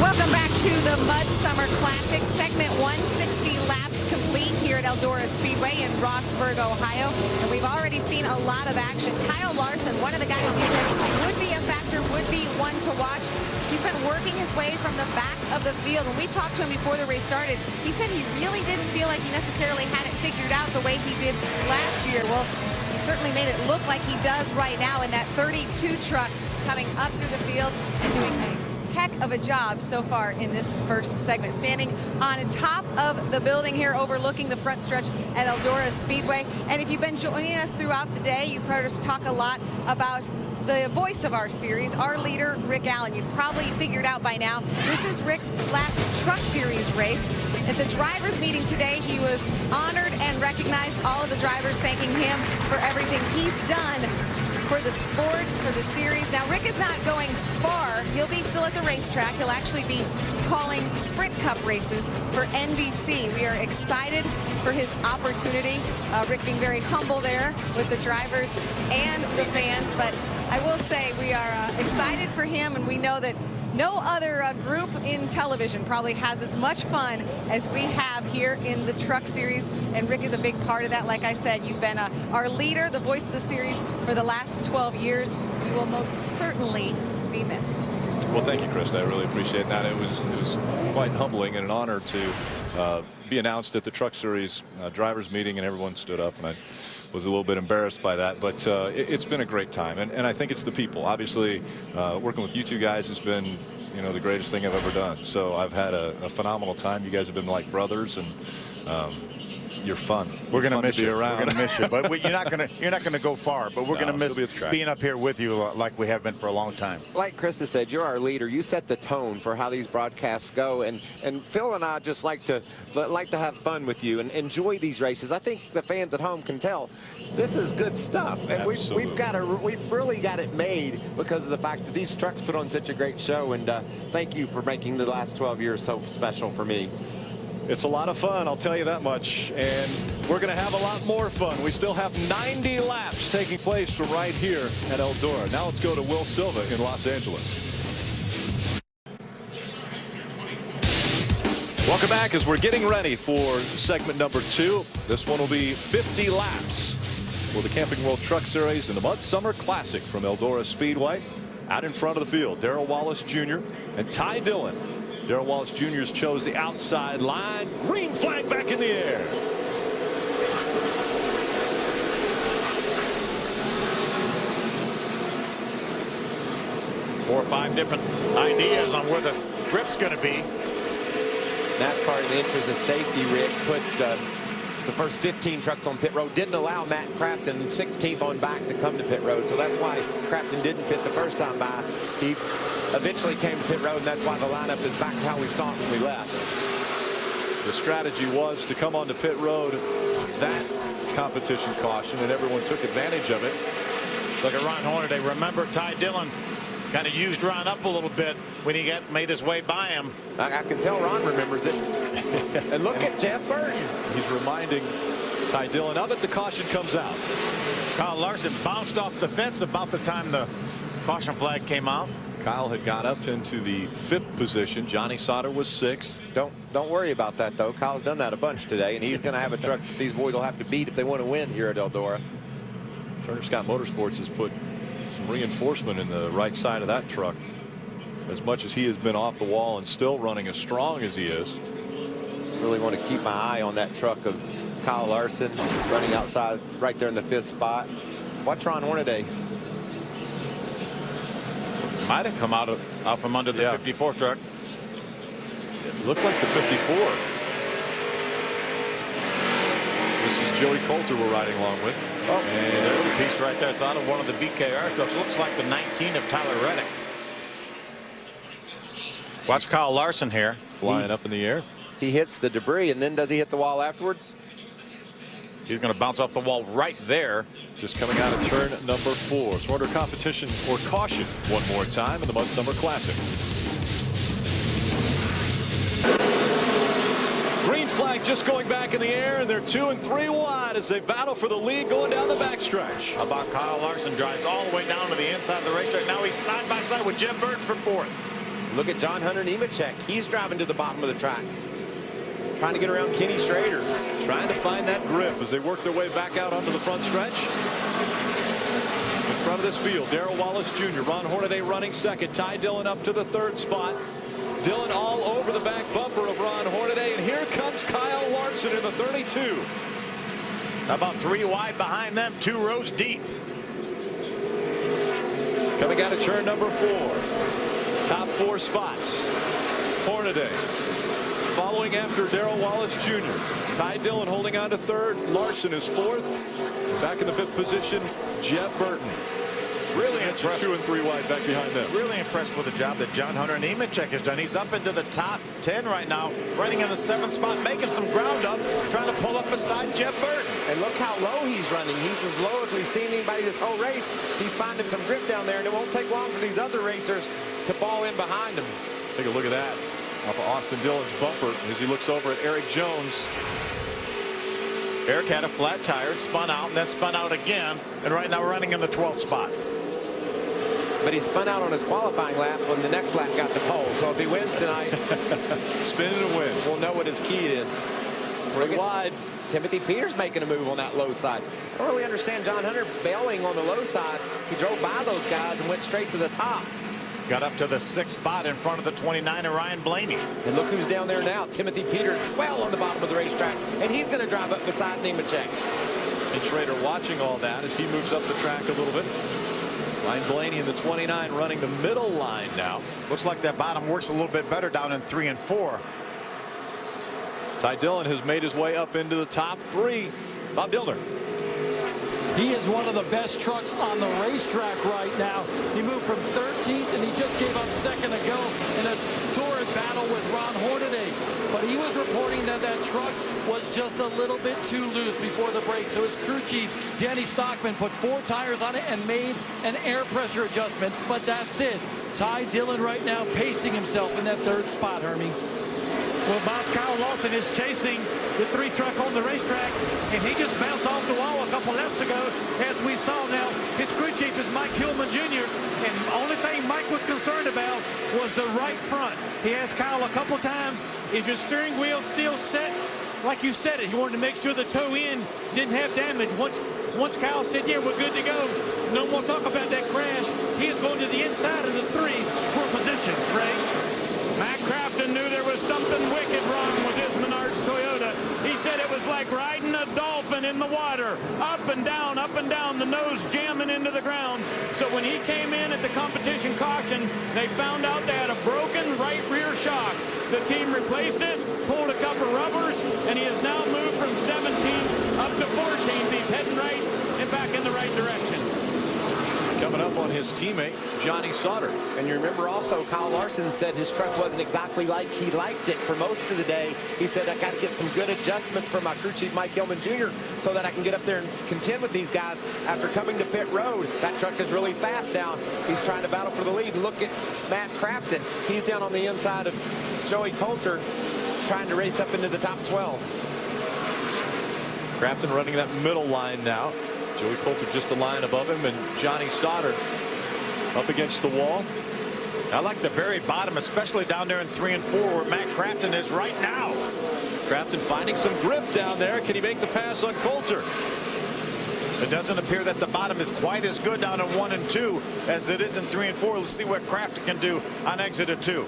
Welcome back to the Mudsummer Classic, segment 160 laps complete here at Eldora Speedway in Rossburg, Ohio. And we've already seen a lot of action. Kyle Larson, one of the guys we said would be a factor, would be one to watch. He's been working his way from the back of the field. When we talked to him before the race started, he said he really didn't feel like he necessarily had it figured out the way he did last year. Well, he certainly made it look like he does right now in that 32 truck coming up through the field and doing a heck of a job so far in this first segment, standing on top of the building here overlooking the front stretch at Eldora Speedway. And if you've been joining us throughout the day, you've heard us talk a lot about the voice of our series, our leader, Rick Allen. You've probably figured out by now, this is Rick's last Truck Series race. At the drivers' meeting today, he was honored and recognized, all of the drivers thanking him for everything he's done for the sport, for the series. Now, Rick is not going far. He'll be still at the racetrack. He'll actually be calling Sprint Cup races for NBC. We are excited for his opportunity. Rick being very humble there with the drivers and the fans, but I will say we are excited for him, and we know that no other group in television probably has as much fun as we have here in the Truck Series, and Rick is a big part of that. Like I said, you've been our leader, the voice of the series for the last 12 years. You will most certainly be missed. Well, thank you, Krista. I really appreciate that. It was quite humbling and an honor to be announced at the Truck Series drivers meeting, and everyone stood up, and I was a little bit embarrassed by that, but it's been a great time, and I think it's the people. Obviously, working with you two guys has been, you know, the greatest thing I've ever done. So I've had a phenomenal time. You guys have been like brothers, and you're fun. We're going to miss you. Around. We're going to miss you, but you're not going to go far. But we're going to miss being up here with you like we have been for a long time. Like Krista said, you're our leader. You set the tone for how these broadcasts go, and Phil and I just like to have fun with you and enjoy these races. I think the fans at home can tell this is good stuff, and we've really got it made because of the fact that these trucks put on such a great show. And thank you for making the last 12 years so special for me. It's a lot of fun, I'll tell you that much, and we're going to have a lot more fun. We still have 90 laps taking place from right here at Eldora. Now let's go to Will Silva in Los Angeles. Welcome back as we're getting ready for segment number 2. This one will be 50 laps for the Camping World Truck Series in the Mudsummer Classic from Eldora Speedway. Out in front of the field, Darrell Wallace Jr. and Ty Dillon. Darrell Wallace Jr. chose the outside line. Green flag back in the air. 4 or 5 different ideas on where the grip's going to be. NASCAR, in the interest of safety, Rick, put the first 15 trucks on pit road, didn't allow Matt Crafton and 16th on back to come to pit road. So that's why Crafton didn't pit the first time by. He eventually came to pit road, and that's why the lineup is back to how we saw it when we left. The strategy was to come onto pit road, that competition caution, and everyone took advantage of it. Look at Ron Hornaday. Remember, Ty Dillon kind of used Ron up a little bit when he made his way by him. I can tell Ron remembers it. And look at Jeff Burton. He's reminding Ty Dillon of it. The caution comes out. Kyle Larson bounced off the fence about the time the caution flag came out. Kyle had got up into the 5th position. Johnny Sauter was 6th. Don't worry about that, though. Kyle's done that a bunch today, and he's going to have a truck that these boys will have to beat if they want to win here at Eldora. Turner Scott Motorsports has put some reinforcement in the right side of that truck. As much as he has been off the wall and still running as strong as he is. Really want to keep my eye on that truck of Kyle Larson running outside right there in the 5th spot. Watch Ron Hornaday. Might have come out from under the 54 truck. It looked like the 54. This is Joey Coulter we're riding along with. Oh, and there's a piece right there. It's out of one of the BKR trucks. Looks like the 19 of Tyler Reddick. Watch Kyle Larson here. Flying up in the air. He hits the debris, and then does he hit the wall afterwards? He's going to bounce off the wall right there. Just coming out of turn number 4. So under competition or caution one more time in the Mudsummer Classic. Green flag just going back in the air, and they're 2 and 3 wide as they battle for the lead going down the backstretch. How about Kyle Larson drives all the way down to the inside of the racetrack. Now he's side by side with Jeff Burton for 4th. Look at John Hunter Nemechek. He's driving to the bottom of the track, trying to get around Kenny Schrader. Trying to find that grip as they work their way back out onto the front stretch. In front of this field, Darrell Wallace Jr., Ron Hornaday running second. Ty Dillon up to the 3rd spot. Dillon all over the back bumper of Ron Hornaday, and here comes Kyle Larson in the 32. How about 3 wide behind them, 2 rows deep. Coming out of turn number 4. Top 4 spots. Hornaday following after Darrell Wallace Jr. Ty Dillon holding on to 3rd. Larson is 4th. Back in the 5th position, Jeff Burton. Really impressed. 2 and 3 wide back behind them. Really impressed with the job that John Hunter Nemechek has done. He's up into the top 10 right now, running in the 7th spot, making some ground up, trying to pull up beside Jeff Burton. And look how low he's running. He's as low as we've seen anybody this whole race. He's finding some grip down there, and it won't take long for these other racers to fall in behind him. Take a look at that off of Austin Dillon's bumper as he looks over at Eric Jones. Eric had a flat tire, spun out, and then spun out again, and right now running in the 12th spot. But he spun out on his qualifying lap when the next lap got the pole. So if he wins tonight, spin and win. We'll know what his key is. 3 wide. Timothy Peters making a move on that low side. I don't really understand John Hunter bailing on the low side. He drove by those guys and went straight to the top. Got up to the 6th spot in front of the 29 and Ryan Blaney. And look who's down there now. Timothy Peters well on the bottom of the racetrack. And he's going to drive up beside Nemechek. And Schrader watching all that as he moves up the track a little bit. Ryan Blaney in the 29 running the middle line now. Looks like that bottom works a little bit better down in 3 and 4. Ty Dillon has made his way up into the top 3. Bob Dillner. He is one of the best trucks on the racetrack right now. He moved from 13th, and he just gave up 2nd ago in a torrid battle with Ron Hornaday. But he was reporting that that truck was just a little bit too loose before the break. So his crew chief, Danny Stockman, put 4 tires on it and made an air pressure adjustment. But that's it. Ty Dillon right now pacing himself in that 3rd spot, Hermie. Well, Bob, Kyle Larson is chasing the 3 truck on the racetrack, and he just bounced off the wall a couple laps ago, as we saw. Now, his crew chief is Mike Hillman Jr., and the only thing Mike was concerned about was the right front. He asked Kyle a couple times, is your steering wheel still set like you said it? He wanted to make sure the toe end didn't have damage. Once Kyle said, yeah, we're good to go, no more talk about that crash. He is going to the inside of the 3 for position, Ray. Matt Crafton knew there was something wicked wrong with his Menards Toyota. He said it was like riding a dolphin in the water, up and down, the nose jamming into the ground. So when he came in at the competition caution, they found out they had a broken right rear shock. The team replaced it, pulled a couple rubbers, and he has now moved from 17th up to 14th. He's heading right and back in the right direction. Coming up on his teammate, Johnny Sauter. And you remember also Kyle Larson said his truck wasn't exactly like he liked it for most of the day. He said, I got to get some good adjustments from my crew chief, Mike Hillman Jr., so that I can get up there and contend with these guys. After coming to pit road, that truck is really fast now. He's trying to battle for the lead. Look at Matt Crafton. He's down on the inside of Joey Coulter, trying to race up into the top 12. Crafton running that middle line now. Joey Coulter just a line above him, and Johnny Sauter up against the wall. I like the very bottom, especially down there in 3 and 4 where Matt Crafton is right now. Crafton finding some grip down there. Can he make the pass on Coulter? It doesn't appear that the bottom is quite as good down in 1 and 2 as it is in 3 and 4. Let's see what Crafton can do on exit of 2.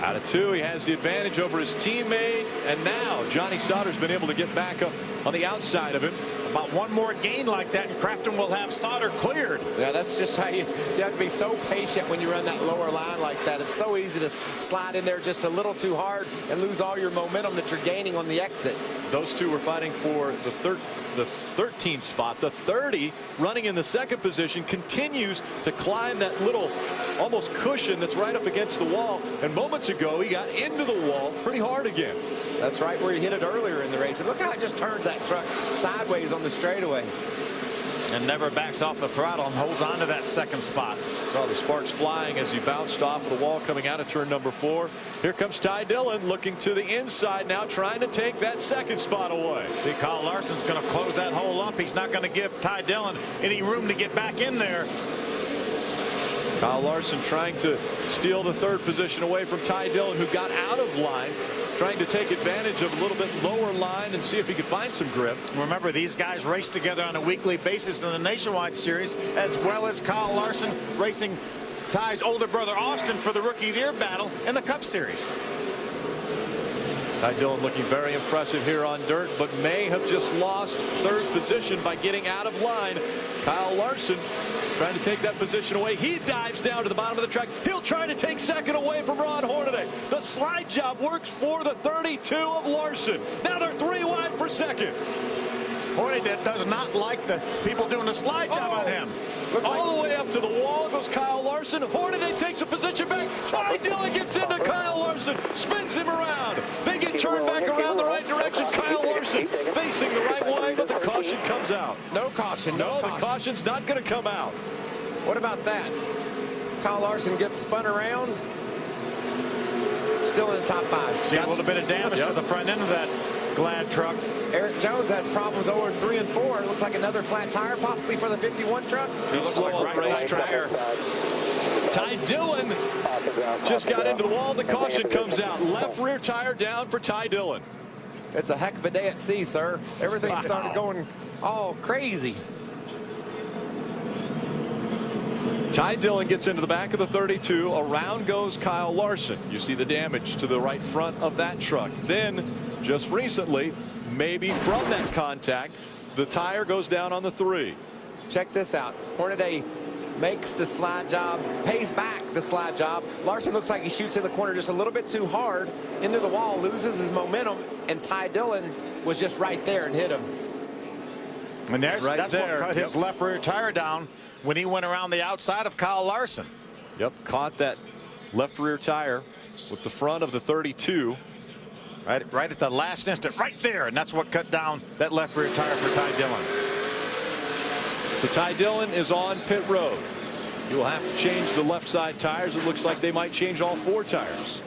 Out of 2, he has the advantage over his teammate, and now Johnny Sauter's been able to get back up on the outside of him. About one more gain like that, and Crafton will have Sauter cleared. Yeah, that's just how you have to be so patient when you run that lower line like that. It's so easy to slide in there just a little too hard and lose all your momentum that you're gaining on the exit. Those two were fighting for the the 13th spot. The 30 running in the second position continues to climb that little almost cushion that's right up against the wall. And moments ago, he got into the wall pretty hard again. That's right where he hit it earlier in the race. And look how it just turns that truck sideways on the straightaway. And never backs off the throttle and holds on to that second spot. Saw the sparks flying as he bounced off the wall coming out of turn number 4. Here comes Ty Dillon looking to the inside now, trying to take that second spot away. See, Kyle Larson's going to close that hole up. He's not going to give Ty Dillon any room to get back in there. Kyle Larson trying to steal the third position away from Ty Dillon, who got out of line, trying to take advantage of a little bit lower line and see if he could find some grip. Remember, these guys race together on a weekly basis in the Nationwide Series, as well as Kyle Larson racing Ty's older brother Austin for the Rookie of the Year battle in the Cup Series. Ty Dillon looking very impressive here on dirt, but may have just lost third position by getting out of line. Kyle Larson trying to take that position away. He dives down to the bottom of the track. He'll try to take second away from Ron Hornaday. The slide job works for the 32 of Larson. Now they're 3 wide for second. Hornaday does not like the people doing the slide job on him. All the way up to the wall goes Kyle Larson. Hornaday takes a position back. Ty Dillon gets into Kyle Larson, spins him around. They get turned back around the right direction. Kyle Larson facing the right way, but the caution comes out. No caution. No, the caution's not going to come out. What about that? Kyle Larson gets spun around. Still in the top 5. See a little bit of damage to the front end of that Glad truck. Eric Jones has problems over 3 and 4. It looks like another flat tire, possibly for the 51 truck. It looks like right tire. Ty Dillon just got into the wall. The caution comes out. Left rear tire down for Ty Dillon. It's a heck of a day at sea, sir. Everything started going all crazy. Ty Dillon gets into the back of the 32. Around goes Kyle Larson. You see the damage to the right front of that truck. Then, just recently, maybe from that contact, the tire goes down on the 3. Check this out. Hornaday makes the slide job, pays back the slide job. Larson looks like he shoots in the corner just a little bit too hard into the wall, loses his momentum, and Ty Dillon was just right there and hit him. And that's what cut his left rear tire down when he went around the outside of Kyle Larson. Yep, caught that left rear tire with the front of the 32. Right at the last instant, right there, and that's what cut down that left rear tire for Ty Dillon. So Ty Dillon is on pit road. He will have to change the left side tires. It looks like they might change all 4 tires.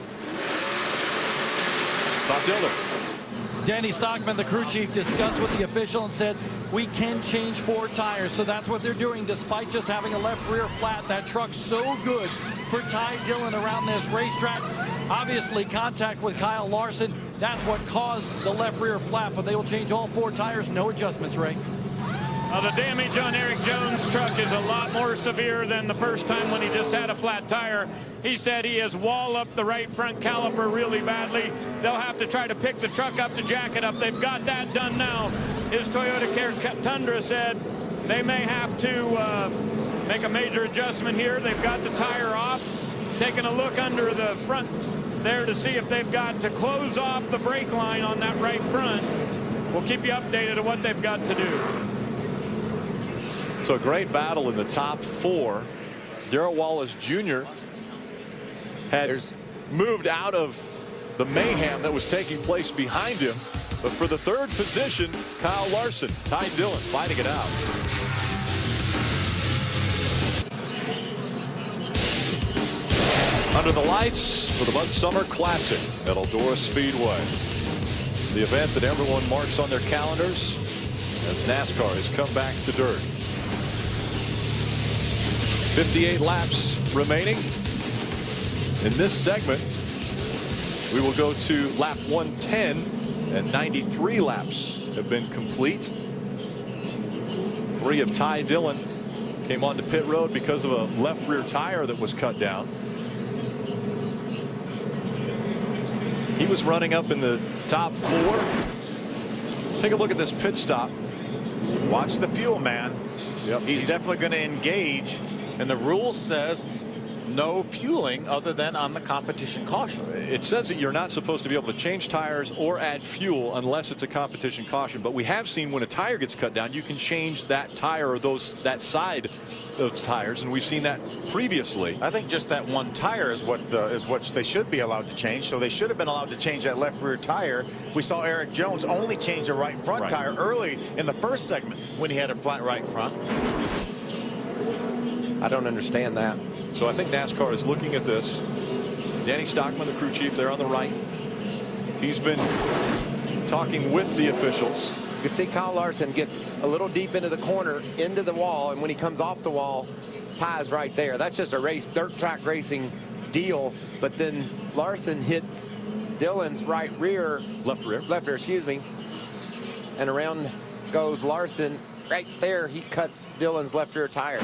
Bob Dillon. Danny Stockman, the crew chief, discussed with the official and said we can change 4 tires. So that's what they're doing, despite just having a left rear flat. That truck's so good for Ty Dillon around this racetrack. Obviously, contact with Kyle Larson, that's what caused the left rear flat, but they will change all 4 tires, no adjustments, Ray. The damage on Eric Jones' truck is a lot more severe than the first time when he just had a flat tire. He said he has walled up the right front caliper really badly. They'll have to try to pick the truck up to jack it up. They've got that done now. His Toyota Tundra said they may have to make a major adjustment here. They've got the tire off. Taking a look under the front there to see if they've got to close off the brake line on that right front. We'll keep you updated on what they've got to do. So a great battle in the top 4. Darrell Wallace Jr. had moved out of the mayhem that was taking place behind him. But for the 3rd position, Kyle Larson, Ty Dillon fighting it out. Under the lights for the Mudsummer Classic at Eldora Speedway. The event that everyone marks on their calendars as NASCAR has come back to dirt. 58 laps remaining. In this segment, we will go to lap 110, and 93 laps have been complete. 3 of Ty Dillon came onto pit road because of a left rear tire that was cut down. He was running up in the top 4. Take a look at this pit stop. Watch the fuel man. Yep. He's definitely going to engage, and the rule says no fueling other than on the competition caution. It says that you're not supposed to be able to change tires or add fuel unless it's a competition caution. But we have seen when a tire gets cut down, you can change that tire or that side of tires, and we've seen that previously. I think just that one tire is what they should be allowed to change. So they should have been allowed to change that left rear tire. We saw Eric Jones only change the right front tire early in the first segment when he had a flat right front. I don't understand that. So I think NASCAR is looking at this. Danny Stockman, the crew chief, there on the right. He's been talking with the officials. You can see Kyle Larson gets a little deep into the corner, into the wall, and when he comes off the wall, Ty's right there. That's just a dirt track racing deal. But then Larson hits Dillon's right rear. Left rear, excuse me. And around goes Larson. Right there, he cuts Dillon's left rear tire.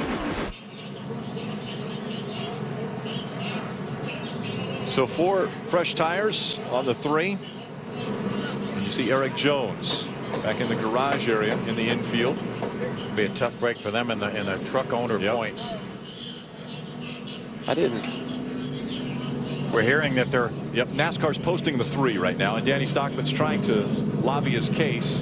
So 4 fresh tires on the 3. And you see Eric Jones back in the garage area in the infield. It'll be a tough break for them in the truck owner points. We're hearing that they're. Yep, NASCAR's posting the 3 right now, and Danny Stockman's trying to lobby his case.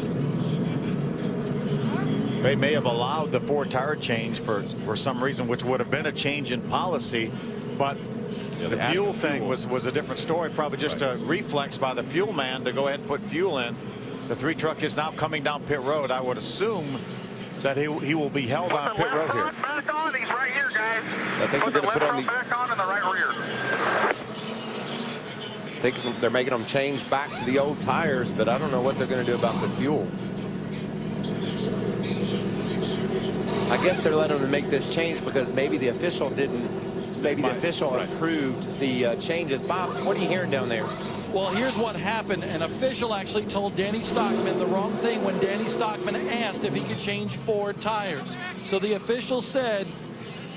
They may have allowed the 4 tire change for some reason, which would have been a change in policy, but the fuel thing was a different story. Probably just a reflex by the fuel man to go ahead and put fuel in. The 3 truck is now coming down pit road. I would assume that he will be held on pit road here. Back on, he's right here, guys. I think they're going to put on the back on in the right rear. I think they're making them change back to the old tires, but I don't know what they're going to do about the fuel. I guess they're letting them make this change because maybe the official didn't. Maybe the official approved the changes. Bob, what are you hearing down there? Well, here's what happened. An official actually told Danny Stockman the wrong thing when Danny Stockman asked if he could change 4 tires. So the official said,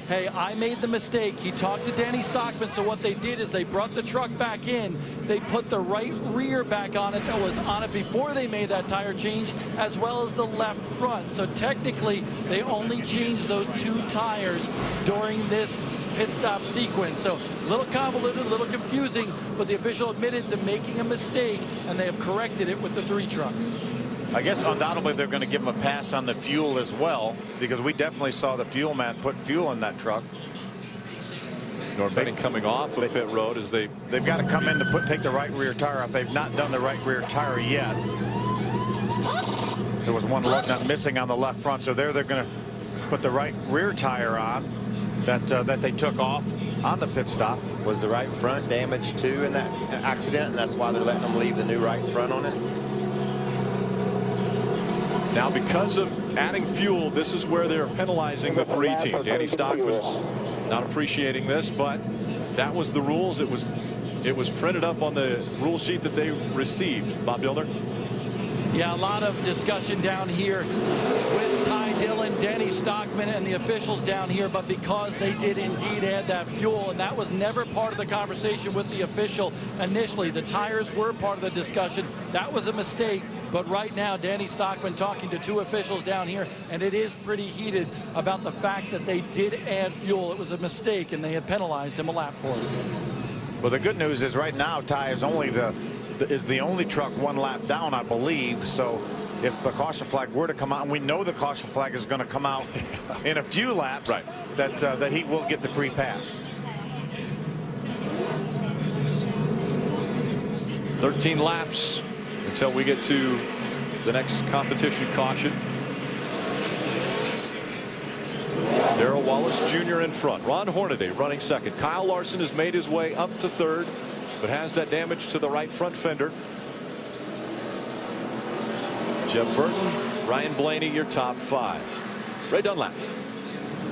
hey, I made the mistake. He talked to Danny Stockman. So what they did is they brought the truck back in. They put the right rear back on it that was on it before they made that tire change, as well as the left front. So technically, they only changed those 2 tires during this pit stop sequence. So a little convoluted, a little confusing, but the official admitted to making a mistake, and they have corrected it with the 3 truck. I guess undoubtedly they're going to give him a pass on the fuel as well, because we definitely saw the fuel man put fuel in that truck. Norm Benning coming off of pit road as they've got to come in to take the right rear tire off. They've not done the right rear tire yet. There was one lug nut missing on the left front, so they're going to put the right rear tire on that they took off on the pit stop. Was the right front damaged too in that accident, and that's why they're letting them leave the new right front on it? Now, because of adding fuel, this is where they're penalizing the 3 team. Danny Stockman's not appreciating this, but that was the rules. It was printed up on the rule sheet that they received. Bob Dillner. Yeah, a lot of discussion down here with Ty Dillon, Danny Stockman, and the officials down here, but because they did indeed add that fuel, and that was never part of the conversation with the official initially. The tires were part of the discussion. That was a mistake, but right now Danny Stockman talking to 2 officials down here, and it is pretty heated about the fact that they did add fuel. It was a mistake, and they had penalized him a lap for it. Well, the good news is right now Ty is the only truck 1 lap down, I believe. So if the caution flag were to come out, and we know the caution flag is going to come out in a few laps, that he will get the free pass. 13 laps until we get to the next competition caution. Darrell Wallace Jr. in front. Ron Hornaday running second. Kyle Larson has made his way up to 3rd, but has that damage to the right front fender. Jeff Burton, Ryan Blaney, your top 5. Ray Dunlap.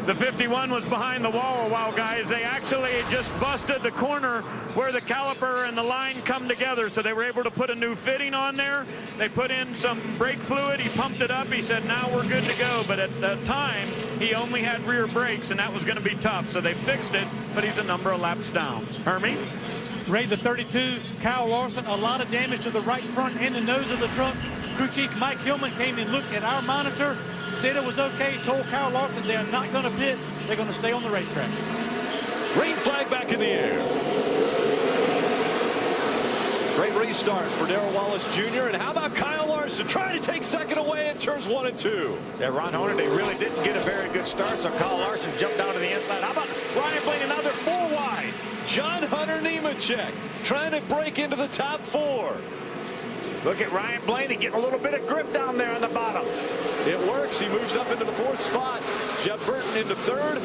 The 51 was behind the wall a while, guys. They actually just busted the corner where the caliper and the line come together, so they were able to put a new fitting on there. They put in some brake fluid. He pumped it up. He said, now we're good to go. But at the time, he only had rear brakes, and that was going to be tough. So they fixed it, but he's a number of laps down. Hermie? Ray, the 32, Kyle Larson, a lot of damage to the right front and the nose of the truck. Crew Chief Mike Hillman came and looked at our monitor, said it was okay, told Kyle Larson they're not going to pit, they're going to stay on the racetrack. Green flag back in the air. Great restart for Darrell Wallace Jr. And how about Kyle Larson trying to take second away in turns 1 and 2? Yeah, Ron Hornaday really didn't get a very good start, so Kyle Larson jumped down to the inside. How about Ryan Blaney, another 4 wide? John Hunter Nemechek trying to break into the top 4. Look at Ryan Blaney getting a little bit of grip down there on the bottom. It works. He moves up into the 4th spot. Jeff Burton into 3rd.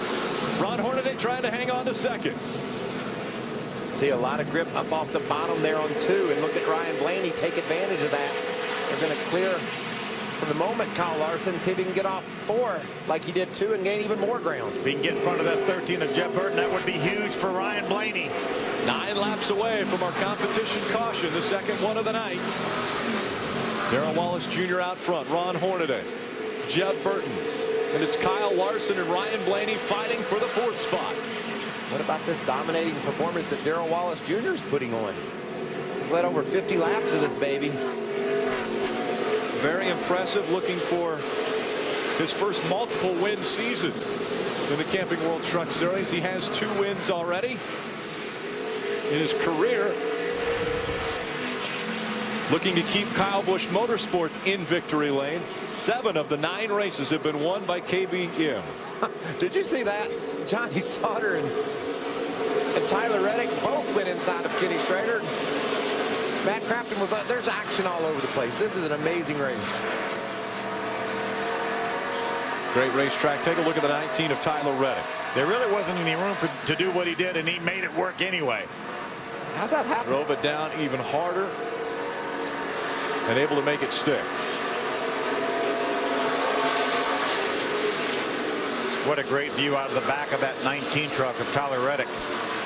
Ron Hornaday trying to hang on to 2nd. See a lot of grip up off the bottom there on 2, and look at Ryan Blaney take advantage of that. They're going to clear for the moment Kyle Larson, see if he can get off 4 like he did 2 and gain even more ground. If he can get in front of that 13 of Jeff Burton, that would be huge for Ryan Blaney. 9 laps away from our competition caution, the second one of the night. Darrell Wallace Jr. out front, Ron Hornaday, Jeff Burton, and it's Kyle Larson and Ryan Blaney fighting for the 4th spot. What about this dominating performance that Darrell Wallace Jr. is putting on? He's led over 50 laps of this baby. Very impressive, looking for his first multiple win season in the Camping World Truck Series. He has 2 wins already in his career. Looking to keep Kyle Busch Motorsports in victory lane. 7 of the 9 races have been won by KBM. Did you see that? Johnny Sauter and Tyler Reddick both went inside of Kenny Schrader. Matt Crafton was like, there's action all over the place. This is an amazing race. Great racetrack. Take a look at the 19 of Tyler Reddick. There really wasn't any room to do what he did, and he made it work anyway. How's that happen? Drove it down even harder and able to make it stick. What a great view out of the back of that 19 truck of Tyler Reddick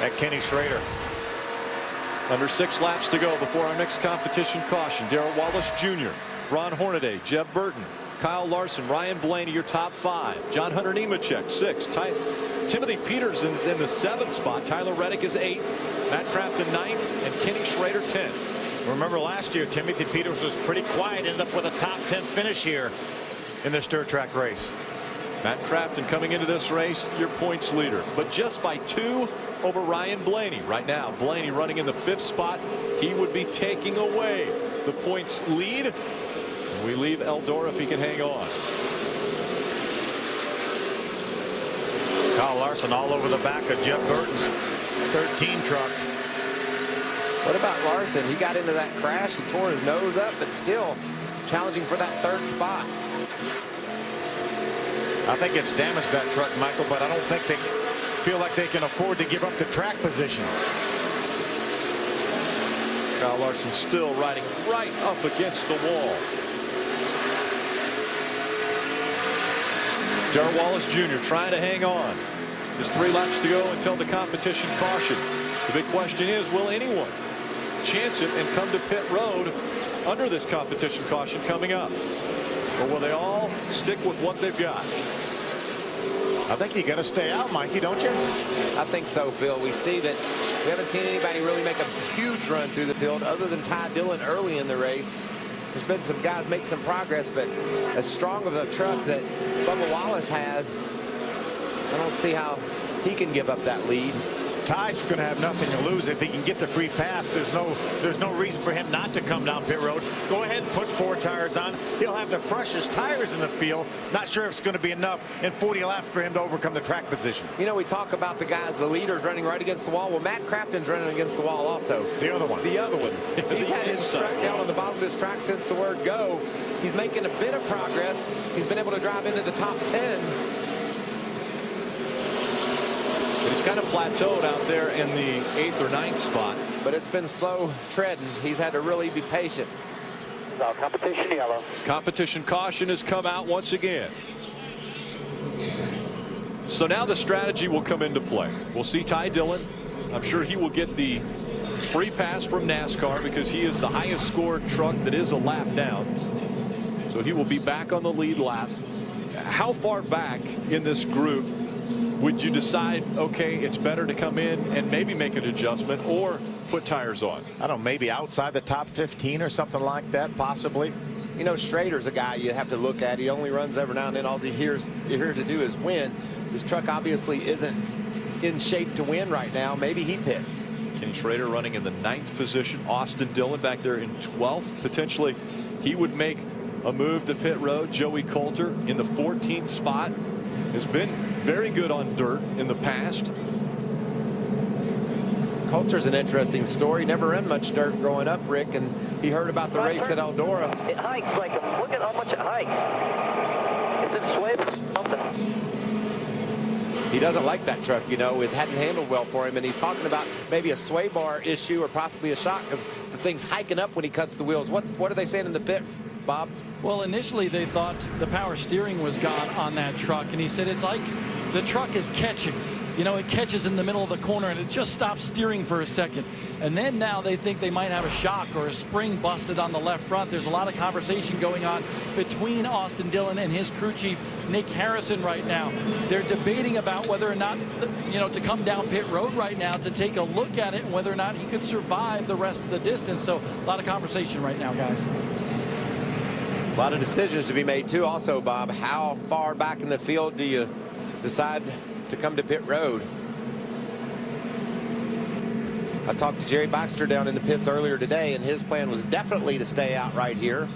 at Kenny Schrader. Under 6 laps to go before our next competition caution. Darrell Wallace Jr., Ron Hornaday, Jeff Burton, Kyle Larson, Ryan Blaney, your top 5. John Hunter Nemechek, 6. Timothy Peterson's in the 7th spot. Tyler Reddick is 8th. Matt Crafton 9th, and Kenny Schrader 10th. Remember last year, Timothy Peters was pretty quiet, ended up with a top 10 finish here in this dirt track race. Matt Crafton coming into this race, your points leader, but just by 2 over Ryan Blaney. Right now, Blaney running in the 5th spot. He would be taking away the points lead. And we leave Eldora if he can hang on. Kyle Larson all over the back of Jeff Burton's 13 truck. What about Larson? He got into that crash. He tore his nose up, but still challenging for that 3rd spot. I think it's damaged that truck, Michael, but I don't think they feel like they can afford to give up the track position. Kyle Larson still riding right up against the wall. Darrell Wallace Jr. trying to hang on. There's 3 laps to go until the competition caution. The big question is, will anyone chance it and come to pit road under this competition caution coming up? Or will they all stick with what they've got? I think you got to stay out, Mikey, don't you? I think so, Phil. We see that we haven't seen anybody really make a huge run through the field other than Ty Dillon early in the race. There's been some guys make some progress, but as strong of a truck that Bubba Wallace has, I don't see how he can give up that lead. Ty's going to have nothing to lose if he can get the free pass. There's no reason for him not to come down pit road. Go ahead and put 4 tires on. He'll have the freshest tires in the field. Not sure if it's going to be enough in 40 laps for him to overcome the track position. You know, we talk about the guys, the leaders running right against the wall. Well, Matt Crafton's running against the wall also. The other one. The other one. He's had his truck down on the bottom of this track since the word go. He's making a bit of progress. He's been able to drive into the top 10. He's kind of plateaued out there in the 8th or 9th spot. But it's been slow treading. He's had to really be patient. Competition yellow. Competition caution has come out once again. So now the strategy will come into play. We'll see Ty Dillon. I'm sure he will get the free pass from NASCAR because he is the highest scored truck that is a lap down. So he will be back on the lead lap. How far back in this group would you decide, okay, it's better to come in and maybe make an adjustment or put tires on? I don't know, maybe outside the top 15 or something like that, possibly. You know, Schrader's a guy you have to look at. He only runs every now and then. All he's here to do is win. His truck obviously isn't in shape to win right now, maybe he pits. Kenny Schrader running in the 9th position. Austin Dillon back there in 12th. Potentially he would make a move to pit road. Joey Coulter in the 14th spot. Has been very good on dirt in the past. Coulter's an interesting story. Never ran much dirt growing up, Rick, and he heard about the race at Eldora. It hikes like a, look at how much it hikes. It's in sway something. He doesn't like that truck, you know. It hadn't handled well for him, and he's talking about maybe a sway bar issue or possibly a shock because the thing's hiking up when he cuts the wheels. What are they saying in the pit, Bob? Well, initially they thought the power steering was gone on that truck, and he said it's like the truck is catching. You know, it catches in the middle of the corner and it just stops steering for a second. And then now they think they might have a shock or a spring busted on the left front. There's a lot of conversation going on between Austin Dillon and his crew chief, Nick Harrison, right now. They're debating about whether or not, you know, to come down pit road right now to take a look at it and whether or not he could survive the rest of the distance. So a lot of conversation right now, guys. A lot of decisions to be made, too, also, Bob. How far back in the field do you decide to come to pit road? I talked to Jerry Baxter down in the pits earlier today, and his plan was definitely to stay out right here.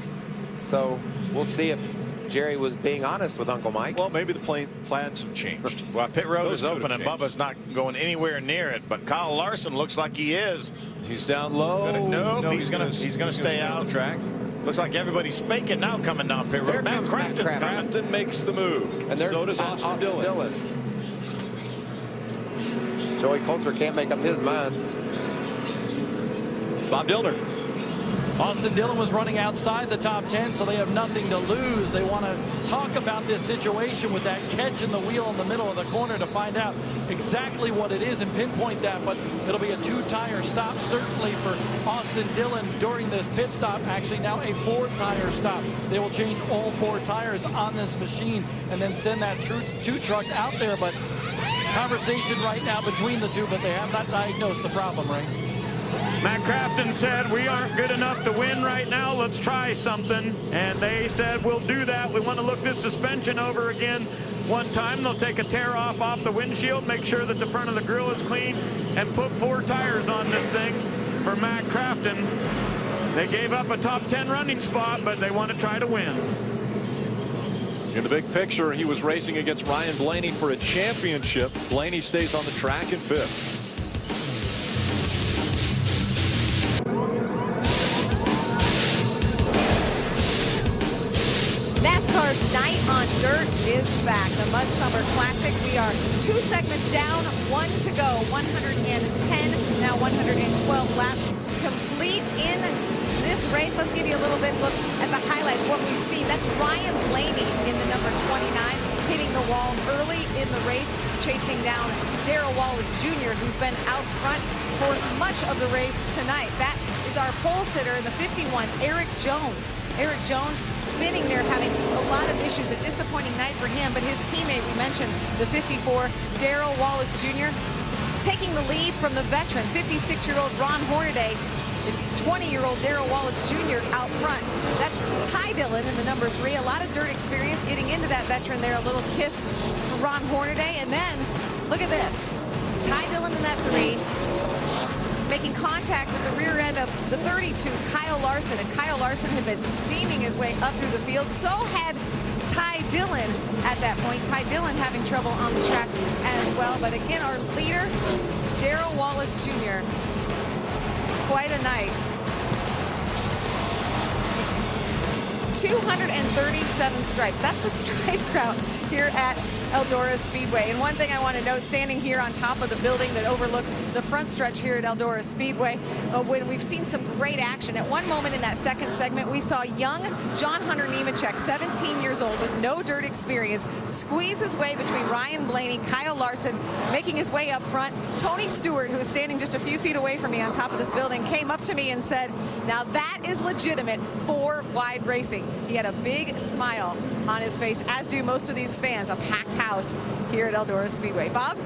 So we'll see if Jerry was being honest with Uncle Mike. Well, maybe the plans have changed. Well, pit road is open and Bubba's not going anywhere near it, but Kyle Larson looks like he is. He's down low. No, he's gonna stay out. Track. Looks like everybody's faking now coming down pit road. Matt Crafton makes the move. And there's so does Austin Dillon. Joey Coulter can't make up his mind. Bob Dillner. Austin Dillon was running outside the top 10, so they have nothing to lose. They want to talk about this situation with that catch in the wheel in the middle of the corner to find out exactly what it is and pinpoint that. But it'll be a 2-tire stop, certainly for Austin Dillon during this pit stop. Actually, now a 4-tire stop. They will change all 4 tires on this machine and then send that 2 truck out there. But conversation right now between the two, but they have not diagnosed the problem, Ray. Matt Crafton said, we aren't good enough to win right now. Let's try something. And they said, we'll do that. We want to look this suspension over again one time. They'll take a tear off the windshield, make sure that the front of the grill is clean, and put 4 tires on this thing for Matt Crafton. They gave up a top 10 running spot, but they want to try to win. In the big picture, he was racing against Ryan Blaney for a championship. Blaney stays on the track in 5th. NASCAR's Night on Dirt is back. The Mudsummer Classic. We are 2 segments down, 1 to go. 110, now 112 laps complete in this race. Let's give you a little bit look at the highlights, what we've seen. That's Ryan Blaney in the number 29, hitting the wall early in the race, chasing down Darrell Wallace Jr., who's been out front for much of the race tonight. That is our pole sitter in the 51, Eric Jones. Eric Jones spinning there, having a lot of issues. A disappointing night for him, but his teammate, we mentioned, the 54, Darrell Wallace Jr., taking the lead from the veteran, 56-year-old Ron Hornaday. It's 20-year-old Darrell Wallace Jr. out front. That's Ty Dillon in the number 3. A lot of dirt experience getting into that veteran there. A little kiss for Ron Hornaday. And then, look at this. Ty Dillon in that 3. Making contact with the rear end of the 32, Kyle Larson. And Kyle Larson had been steaming his way up through the field. So had Ty Dillon at that point. Ty Dillon having trouble on the track as well. But again, our leader, Darrell Wallace Jr. Quite a night. 237 stripes. That's the stripe count here at Eldora Speedway. And one thing I want to note, standing here on top of the building that overlooks the front stretch here at Eldora Speedway, when we've seen some great action. At one moment in that second segment, we saw young John Hunter Nemechek, 17 years old with no dirt experience, squeeze his way between Ryan Blaney, Kyle Larson, making his way up front. Tony Stewart, who was standing just a few feet away from me on top of this building, came up to me and said, now that is legitimate 4-wide racing. He had a big smile on his face, as do most of these fans. A packed house here at Eldora Speedway. Bob?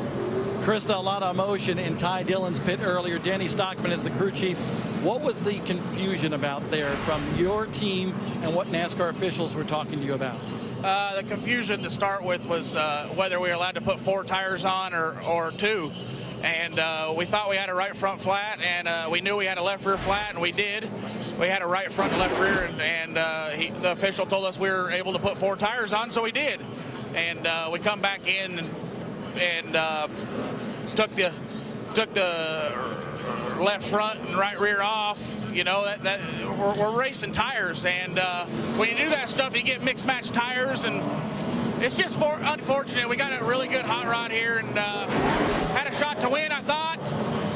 Krista, a lot of emotion in Ty Dillon's pit earlier. Danny Stockman is the crew chief. What was the confusion about there from your team and what NASCAR officials were talking to you about? The confusion to start with was whether we were allowed to put 4 tires on or 2. And we thought we had a right front flat, and we knew we had a left rear flat, and we did. We had a right front and left rear, and the official told us we were able to put 4 tires on, so we did. And we come back in and took the left front and right rear off. You know, we're racing tires, and when you do that stuff, you get mixed match tires, and it's just unfortunate. We got a really good hot rod here, and had a shot to win, I thought,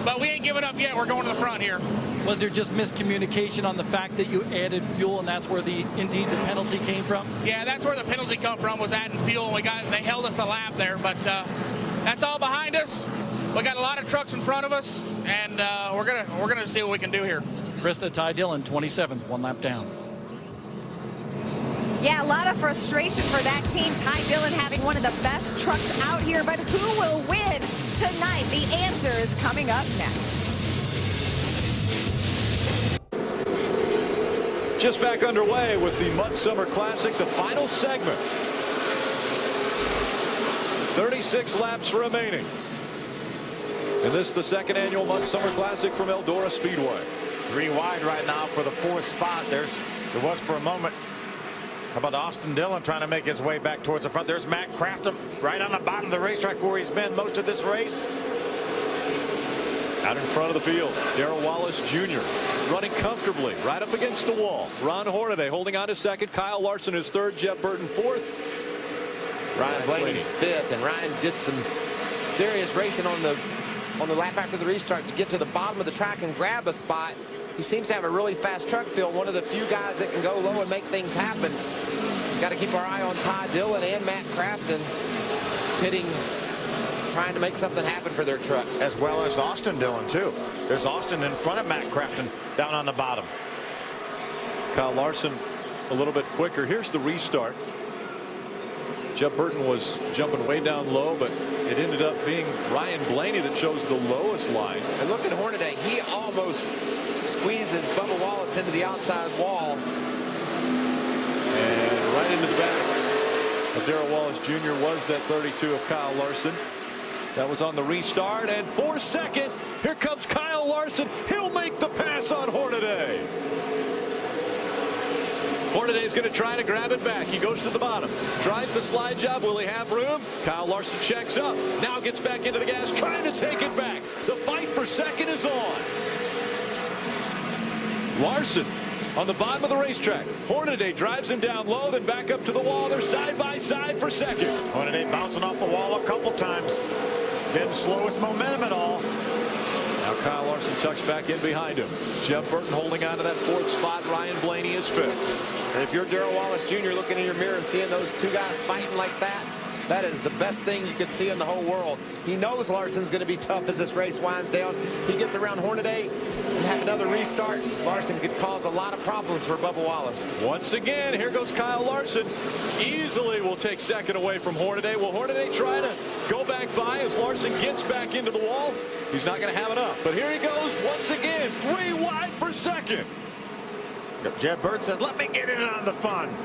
but we ain't giving up yet. We're going to the front here. Was there just miscommunication on the fact that you added fuel, and that's where the penalty came from? Yeah, that's where the penalty come from, was adding fuel, and they held us a lap there, but that's all behind us. We got a lot of trucks in front of us, and we're gonna see what we can do here. Krista, Ty Dillon, 27th, 1 lap down. Yeah, a lot of frustration for that team. Ty Dillon having one of the best trucks out here, but who will win tonight? The answer is coming up next. Just back underway with the Mudsummer Classic, the final segment. 36 laps remaining. And this is the 2nd annual Mudsummer Classic from Eldora Speedway. 3 wide right now for the 4th spot. There was for a moment. How about Austin Dillon trying to make his way back towards the front? There's Matt Crafton right on the bottom of the racetrack where he's been most of this race. Out in front of the field, Darrell Wallace Jr. running comfortably right up against the wall. Ron Hornaday holding on to 2nd. Kyle Larson is 3rd. Jeff Burton 4th. Ryan Blaney's 5th, and Ryan did some serious racing on the lap after the restart to get to the bottom of the track and grab a spot. He seems to have a really fast truck field, one of the few guys that can go low and make things happen. Got to keep our eye on Ty Dillon and Matt Crafton pitting, trying to make something happen for their trucks. As well as Austin Dillon, too. There's Austin in front of Matt Crafton down on the bottom. Kyle Larson a little bit quicker. Here's the restart. Jeff Burton was jumping way down low, but it ended up being Ryan Blaney that chose the lowest line. And look at Hornaday. He almost squeezes Bubba Wallace into the outside wall. And right into the back of Darrell Wallace Jr. was that 32 of Kyle Larson. That was on the restart. And for 2nd, here comes Kyle Larson. He'll make the pass on Hornaday. Hornaday's going to try to grab it back. He goes to the bottom. Tries the slide job. Will he have room? Kyle Larson checks up. Now gets back into the gas, trying to take it back. The fight for 2nd is on. Larson on the bottom of the racetrack. Hornaday drives him down low, then back up to the wall. They're side by side for 2nd. Hornaday bouncing off the wall a couple times. Didn't slow his momentum at all. Now Kyle Larson tucks back in behind him. Jeff Burton holding on to that 4th spot. Ryan Blaney is 5th. And if you're Darrell Wallace Jr. looking in your mirror and seeing those 2 guys fighting like that, that is the best thing you could see in the whole world. He knows Larson's going to be tough as this race winds down. He gets around Hornaday and have another restart. Larson could cause a lot of problems for Bubba Wallace. Once again, here goes Kyle Larson. Easily will take 2nd away from Hornaday. Will Hornaday try to go back by as Larson gets back into the wall? He's not going to have enough. But here he goes once again. 3 wide for 2nd. Jeff Burton says, let me get in on the fun.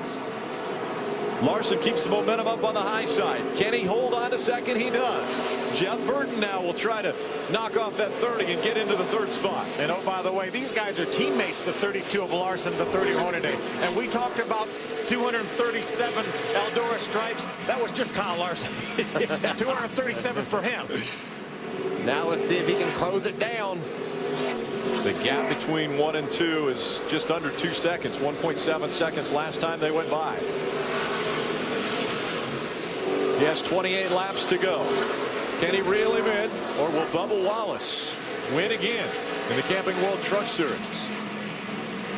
Larson keeps the momentum up on the high side. Can he hold on to 2nd? He does. Jeff Burton now will try to knock off that 30 and get into the 3rd spot. And oh, by the way, these guys are teammates, the 32 of Larson, the 30 Hornaday. And we talked about 237 Eldora stripes. That was just Kyle Larson. 237 for him. Now let's see if he can close it down. The gap between 1 and 2 is just under 2 seconds. 1.7 seconds last time they went by. He has 28 laps to go. Can he reel him in, or will Bubba Wallace win again in the Camping World Truck Series?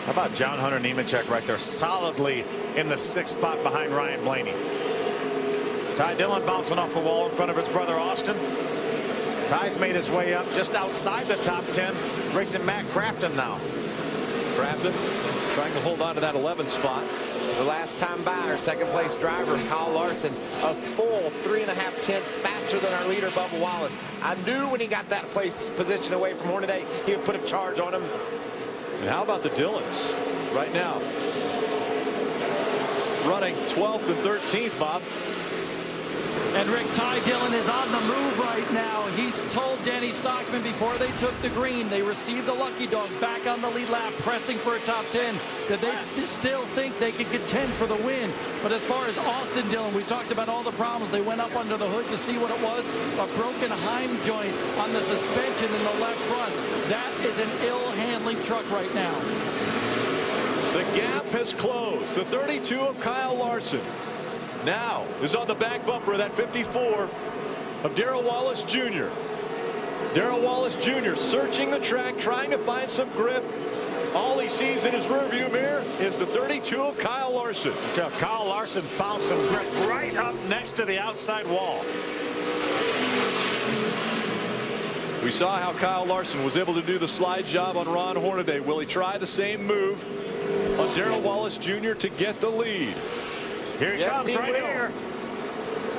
How about John Hunter Nemechek right there, solidly in the 6th spot behind Ryan Blaney. Ty Dillon bouncing off the wall in front of his brother Austin. Ty's made his way up just outside the top 10, racing Matt Crafton now. Crafton trying to hold on to that 11th spot. The last time by, our 2nd place driver, Kyle Larson, a full 3.5 tenths faster than our leader, Bubba Wallace. I knew when he got that position away from Hornaday, he would put a charge on him. And how about the Dillons right now? running 12th and 13th, Bob. And Rick, Ty Dillon is on the move right now. He's told Danny Stockman before they took the green, they received the lucky dog back on the lead lap, pressing for a top 10, that they still think they could contend for the win. But as far as Austin Dillon, we talked about all the problems. They went up under the hood to see what it was. A broken Heim joint on the suspension in the left front. That is an ill-handling truck right now. The gap has closed. The 32 of Kyle Larson now is on the back bumper of that 54 of Darrell Wallace Jr. Darrell Wallace Jr. searching the track, trying to find some grip. All he sees in his rearview mirror is the 32 of Kyle Larson. Kyle Larson found some grip right up next to the outside wall. We saw how Kyle Larson was able to do the slide job on Ron Hornaday. Will he try the same move on Darrell Wallace Jr. to get the lead? Here he comes right here.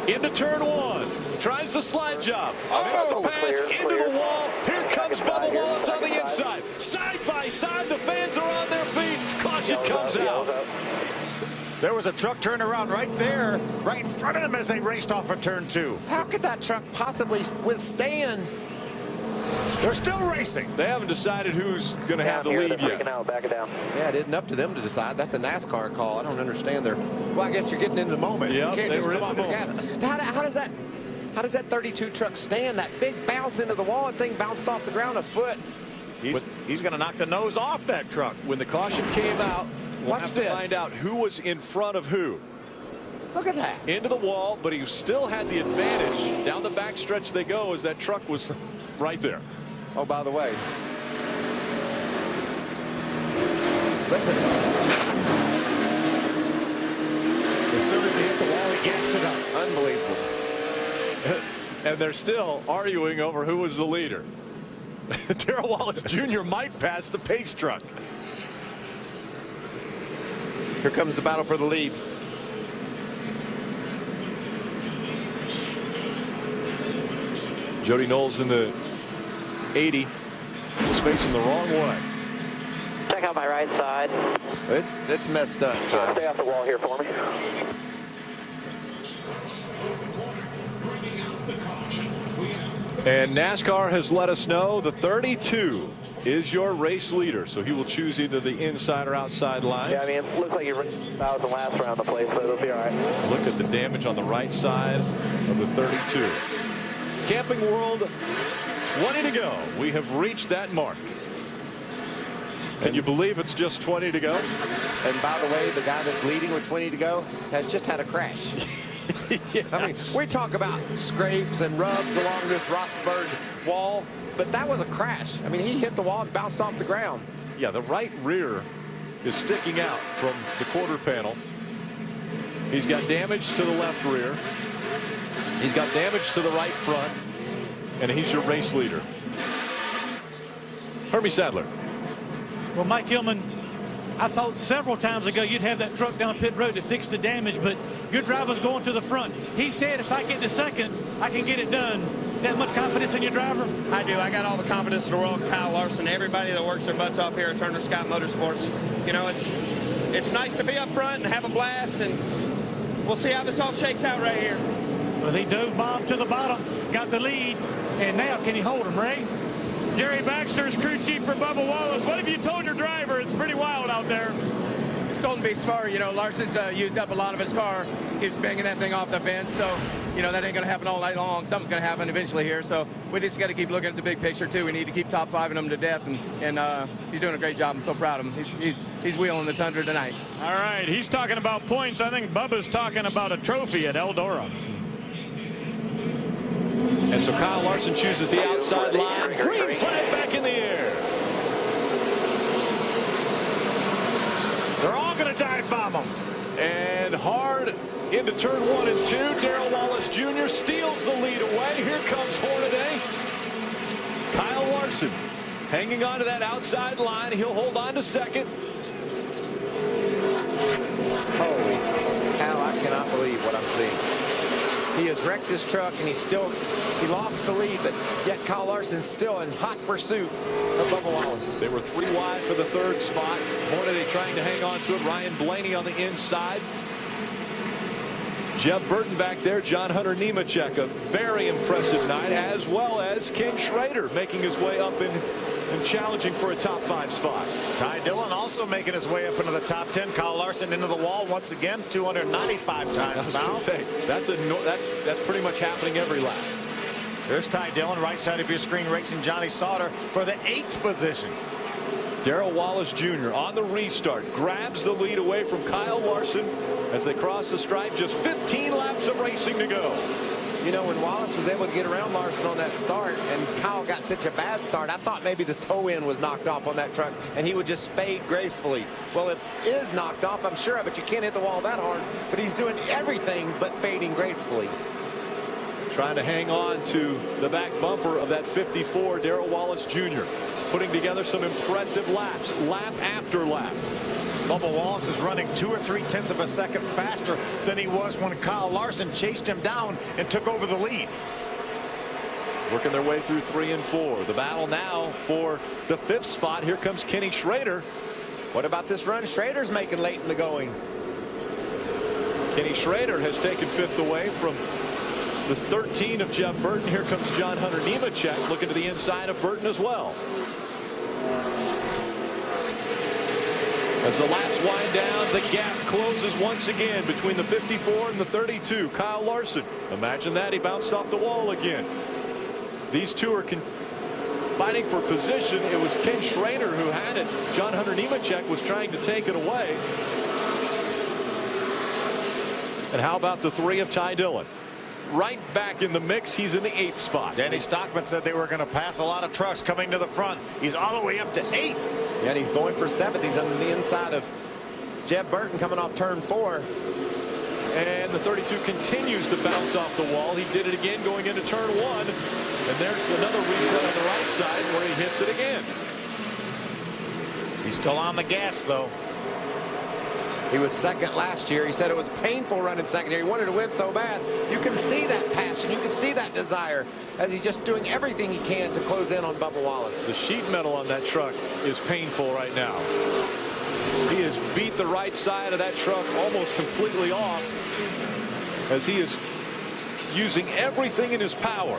Into turn one. Tries the slide job. Makes the pass into the wall. Here comes Bubba Wallace on the inside. Side by side, the fans are on their feet. Caution comes out. There was a truck turnaround right there, right in front of them as they raced off of turn two. How could that truck possibly withstand? They're still racing. They haven't decided who's going to have the lead yet. Back it down. Yeah, it isn't up to them to decide. That's a NASCAR call. I don't understand their. Well, I guess you're getting into the moment. Yep, you can't they just were come in the off the gas. How does that 32 truck stand? That big bounce into the wall and thing bounced off the ground a foot. He's going to knock the nose off that truck. When the caution came out, we'll Watch have this. to find out who was in front of who. Look at that. Into the wall, but he still had the advantage. Down the back stretch they go as that truck was right there. Oh, by the way. Listen. As soon as he hit the wall, he gassed it up. Unbelievable. And they're still arguing over who was the leader. Darrell Wallace Jr. might pass the pace truck. Here comes the battle for the lead. Jody Knowles in the 80 was facing the wrong way. Check out my right side. It's messed up, Kyle. Stay off the wall here for me. And NASCAR has let us know the 32 is your race leader, so he will choose either the inside or outside line. Yeah, I mean, it looks like you're 1,000 laps around the place, but it'll be all right. Look at the damage on the right side of the 32. Camping World, 20 to go. We have reached that mark. Can you believe it's just 20 to go? And by the way, the guy that's leading with 20 to go has just had a crash. Yes. I mean, we talk about scrapes and rubs along this Rossburg wall, but that was a crash. I mean, he hit the wall and bounced off the ground. Yeah, the right rear is sticking out from the quarter panel. He's got damage to the left rear. He's got damage to the right front, and he's your race leader. Hermie Sadler. Well, Mike Hillman, I thought several times ago you'd have that truck down pit road to fix the damage, but your driver's going to the front. He said if I get to second, I can get it done. That much confidence in your driver? I do. I got all the confidence in the world. Kyle Larson, everybody that works their butts off here at Turner Scott Motorsports. You know, it's nice to be up front and have a blast, and we'll see how this all shakes out right here. Well, he dove bomb to the bottom, got the lead, and now can he hold him, Ray? Jerry Baxter's crew chief for Bubba Wallace. What have you told your driver? It's pretty wild out there. Just told him to be smart. You know, Larson's used up a lot of his car. Keeps banging that thing off the fence. So, you know, that ain't going to happen all night long. Something's going to happen eventually here. So we just got to keep looking at the big picture, too. We need to keep top fiving him to death. And he's doing a great job. I'm so proud of him. He's wheeling the Tundra tonight. All right. He's talking about points. I think Bubba's talking about a trophy at Eldora. And so Kyle Larson chooses the outside line. Green flag back in the air. They're all going to dive bomb him. And hard into turn 1 and 2. Darrell Wallace Jr. steals the lead away. Here comes Hornaday. Kyle Larson hanging on to that outside line. He'll hold on to second. Holy cow, I cannot believe what I'm seeing. He has wrecked his truck, and he lost the lead, but yet Kyle Larson's still in hot pursuit of Bubba Wallace. They were 3 wide for the third spot. Hornaday trying to hang on to it. Ryan Blaney on the inside. Jeff Burton back there, John Hunter Nemechek, a very impressive night, as well as Ken Schrader making his way up and challenging for a top 5 spot. Ty Dillon also making his way up into the top 10. Kyle Larson into the wall once again, 295 times now. I was going to say, that's pretty much happening every lap. There's Ty Dillon, right side of your screen, racing Johnny Sauter for the 8th position. Darrell Wallace Jr. on the restart grabs the lead away from Kyle Larson as they cross the stripe. Just 15 laps of racing to go. You know, when Wallace was able to get around Larson on that start and Kyle got such a bad start, I thought maybe the toe end was knocked off on that truck and he would just fade gracefully. Well, it is knocked off, I'm sure of it. You can't hit the wall that hard, but he's doing everything but fading gracefully. Trying to hang on to the back bumper of that 54, Darrell Wallace Jr. putting together some impressive laps, lap after lap. Bubba Wallace is running 2 or 3 tenths of a second faster than he was when Kyle Larson chased him down and took over the lead. Working their way through 3 and 4. The battle now for the 5th spot. Here comes Kenny Schrader. What about this run Schrader's making late in the going? Kenny Schrader has taken 5th away from the 13 of Jeff Burton. Here comes John Hunter Nemechek looking to the inside of Burton as well. As the laps wind down, the gap closes once again between the 54 and the 32. Kyle Larson, imagine that, he bounced off the wall again. These two are fighting for position. It was Ken Schrader who had it. John Hunter Nemechek was trying to take it away. And how about the 3 of Ty Dillon? Right back in the mix. He's in the 8th spot. Danny Stockman said they were going to pass a lot of trucks coming to the front. He's all the way up to 8. Yeah, and he's going for 7th. He's on the inside of Jeff Burton coming off turn 4. And the 32 continues to bounce off the wall. He did it again going into turn 1. And there's another replay on the right side where he hits it again. He's still on the gas, though. He was 2nd last year. He said it was painful running 2nd here. He wanted to win so bad. You can see that passion. You can see that desire as he's just doing everything he can to close in on Bubba Wallace. The sheet metal on that truck is painful right now. He has beat the right side of that truck almost completely off as he is using everything in his power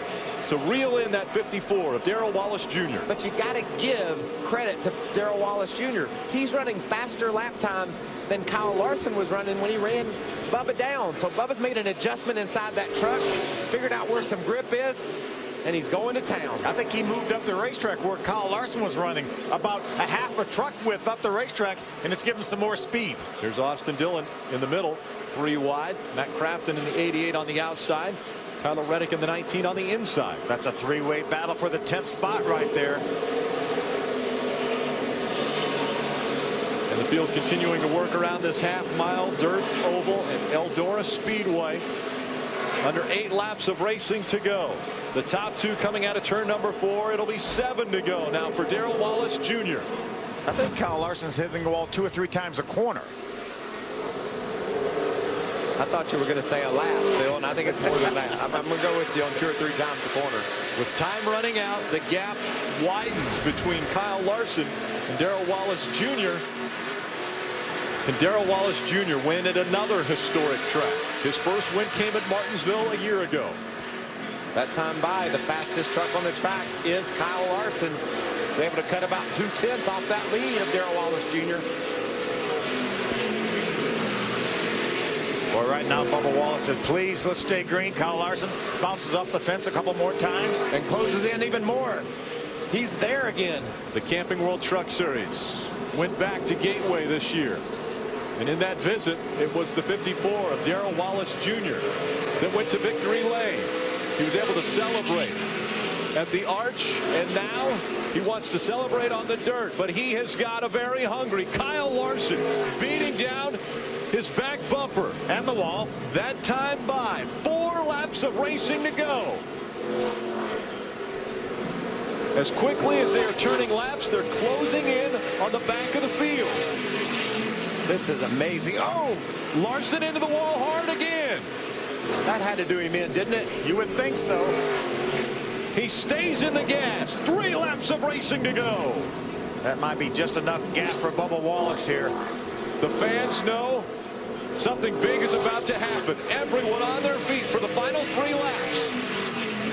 to reel in that 54 of Darrell Wallace Jr. But you got to give credit to Darrell Wallace Jr. He's running faster lap times than Kyle Larson was running when he ran Bubba down. So Bubba's made an adjustment inside that truck. He's figured out where some grip is, and he's going to town. I think he moved up the racetrack where Kyle Larson was running, about a half a truck width up the racetrack, and it's given some more speed. There's Austin Dillon in the middle, 3 wide. Matt Crafton in the 88 on the outside. Tyler Reddick in the 19 on the inside. That's a 3-way battle for the 10th spot right there. And the field continuing to work around this half-mile dirt oval at Eldora Speedway. Under 8 laps of racing to go. The top 2 coming out of turn number 4. It'll be 7 to go now for Darrell Wallace Jr. I think Kyle Larson's hitting the wall 2 or 3 times a corner. I thought you were going to say a lap, Phil, and I think it's more than that. I'm going to go with you on 2 or 3 times a corner. With time running out, the gap widens between Kyle Larson and Darrell Wallace Jr. And Darrell Wallace Jr. win at another historic track. His first win came at Martinsville a year ago. That time by, the fastest truck on the track is Kyle Larson. They're able to cut about 2 tenths off that lead of Darrell Wallace Jr. Well, right now, Bubba Wallace said, please, let's stay green. Kyle Larson bounces off the fence a couple more times. And closes in even more. He's there again. The Camping World Truck Series went back to Gateway this year. And in that visit, it was the 54 of Darrell Wallace Jr. that went to victory lane. He was able to celebrate at the arch, and now he wants to celebrate on the dirt. But he has got a very hungry Kyle Larson beating down his back bumper and the wall. That time by, 4 laps of racing to go. As quickly as they are turning laps, they're closing in on the back of the field. This is amazing. Oh, Larson into the wall hard again. That had to do him in, didn't it? You would think so. He stays in the gas. 3 laps of racing to go. That might be just enough gap for Bubba Wallace here. The fans know Something big is about to happen. Everyone on their feet for the final 3 laps.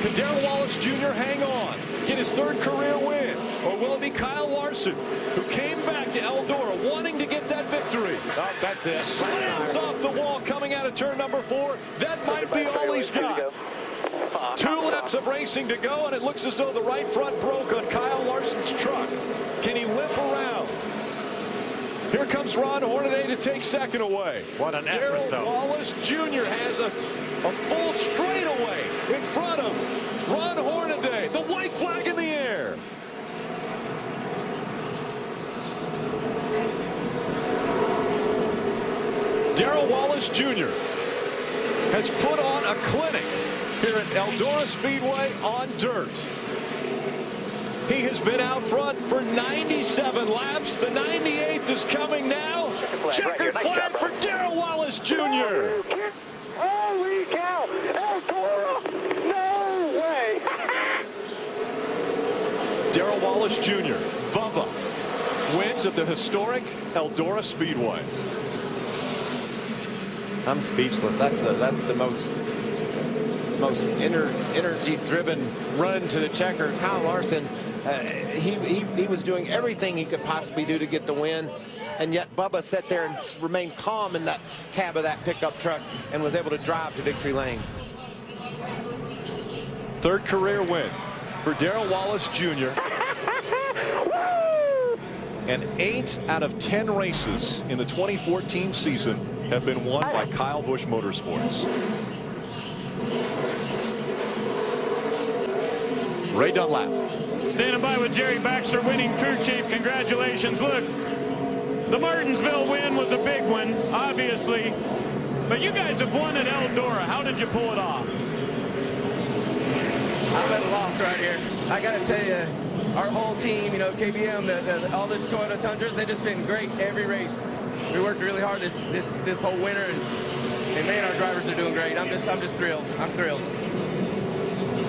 Can Darrell Wallace Jr. hang on, get his 3rd career win, or will it be Kyle Larson, who came back to Eldora wanting to get that victory? Oh, that's it. Slams off the wall coming out of turn number 4. That might be all he's got. 2 laps of racing to go, and it looks as though the right front broke on Kyle Larson's truck. Can he limp around? Here comes Ron Hornaday to take 2nd away. What an effort, though. Darrell Wallace Jr. has a full straightaway in front of Ron Hornaday. The white flag in the air. Darrell Wallace Jr. has put on a clinic here at Eldora Speedway on dirt. He has been out front for 97 laps. The 98th is coming now. Checkered flag for Darrell Wallace Jr. Holy cow! Eldora! No way! Darrell Wallace Jr. Bubba wins at the historic Eldora Speedway. I'm speechless. That's the most energy-driven run to the checker. Kyle Larson, he was doing everything he could possibly do to get the win, and yet Bubba sat there and remained calm in that cab of that pickup truck and was able to drive to victory lane. 3rd career win for Darrell Wallace Jr. And 8 out of 10 races in the 2014 season have been won by Kyle Busch Motorsports. Ray Dunlap. Standing by with Jerry Baxter, winning crew chief. Congratulations. Look, the Martinsville win was a big one, obviously. But you guys have won at Eldora. How did you pull it off? I'm at a loss right here. I got to tell you, our whole team, you know, KBM, all this Toyota Tundras, they've just been great every race. We worked really hard this whole winter, and man, our drivers are doing great. I'm just thrilled. I'm thrilled.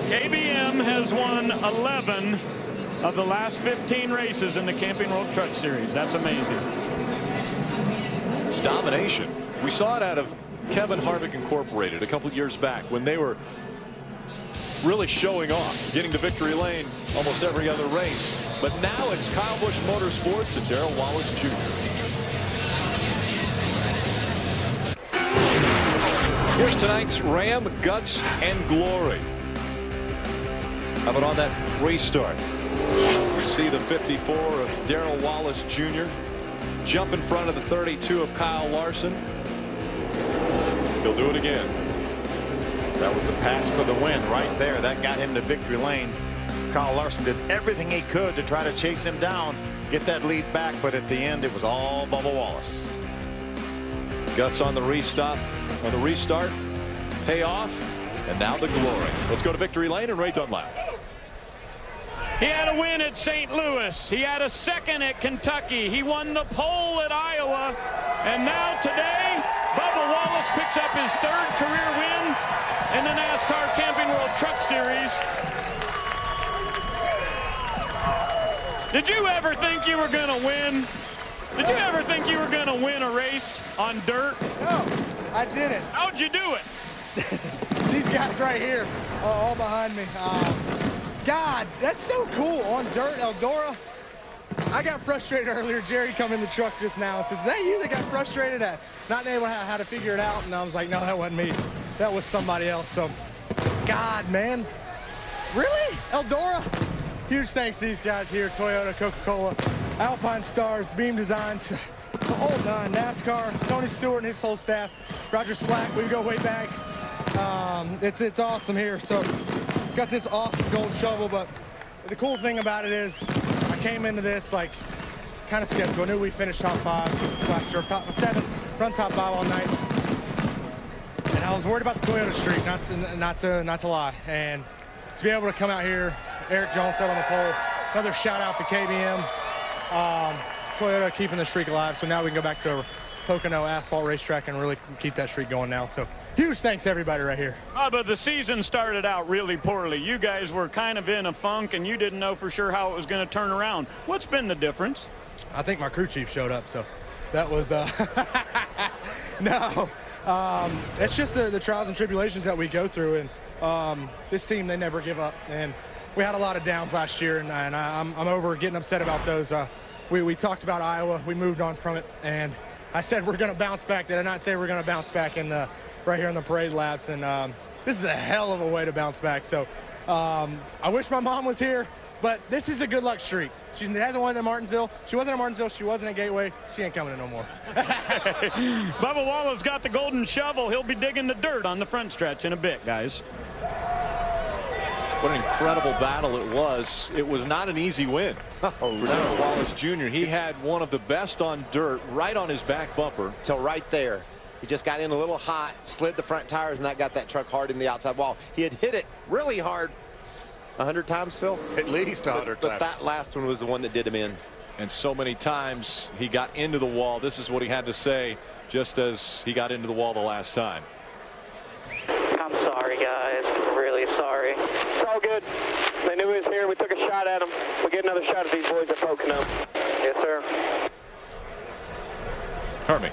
KBM has won 11 of the last 15 races in the Camping World Truck Series. That's amazing. It's domination. We saw it out of Kevin Harvick Incorporated a couple years back when they were really showing off, getting to victory lane almost every other race. But now it's Kyle Busch Motorsports and Darrell Wallace Jr. Here's tonight's Ram, Guts, and Glory. How about on that restart? We see the 54 of Darrell Wallace Jr. jump in front of the 32 of Kyle Larson. He'll do it again. That was the pass for the win right there. That got him to victory lane. Kyle Larson did everything he could to try to chase him down, get that lead back, but at the end it was all Bubba Wallace. Guts on the restart, payoff, and now the glory. Let's go to victory lane and Ray Dunlap. He had a win at St. Louis. He had a 2nd at Kentucky. He won the pole at Iowa. And now today, Bubba Wallace picks up his 3rd career win in the NASCAR Camping World Truck Series. Did you ever think you were going to win? Did you ever think you were going to win a race on dirt? No, I didn't. How'd you do it? These guys right here, all behind me. God, that's so cool. On dirt, Eldora. I got frustrated earlier. Jerry come in the truck just now and says, that usually got frustrated at not able to how to figure it out. And I was like, no, that wasn't me. That was somebody else. So, God, man. Really? Eldora? Huge thanks to these guys here. Toyota, Coca-Cola, Alpine Stars, Beam Designs, the whole nine. NASCAR, Tony Stewart and his whole staff. Roger Slack, we go way back. It's awesome here. So, got this awesome gold shovel, but the cool thing about it is I came into this like kind of skeptical. I knew we finished top 5 last year, top 7, run top 5 all night. And I was worried about the Toyota streak, not to lie. And to be able to come out here, Eric Jones set on the pole. Another shout out to KBM. Toyota keeping the streak alive. So now we can go back to a Pocono asphalt racetrack and really keep that streak going now. So huge thanks to everybody right here. But the season started out really poorly. You guys were kind of in a funk and you didn't know for sure how it was going to turn around. What's been the difference? I think my crew chief showed up, so that was No, it's just the trials and tribulations that we go through, and this team, they never give up. And we had a lot of downs last year, and I'm over getting upset about those. We talked about Iowa, we moved on from it, and I said we're going to bounce back. Did I not say we're going to bounce back in right here in the parade laps? And this is a hell of a way to bounce back. So I wish my mom was here, but this is a good luck streak. She hasn't won at Martinsville. She wasn't at Martinsville. She wasn't at Gateway. She ain't coming in no more. Bubba Wallace got the golden shovel. He'll be digging the dirt on the front stretch in a bit, guys. What an incredible battle it was. It was not an easy win for Darrell Wallace Jr. He had one of the best on dirt right on his back bumper. Till right there. He just got in a little hot, slid the front tires, and that got that truck hard in the outside wall. He had hit it really hard 100 times, Phil? At least 100 times. But that last one was the one that did him in. And so many times he got into the wall. This is what he had to say just as he got into the wall the last time. I'm sorry, guys. Really sorry. It's all good. They knew he was here. We took a shot at him. We'll get another shot at these boys at Pocono. Yes, sir. Hermie.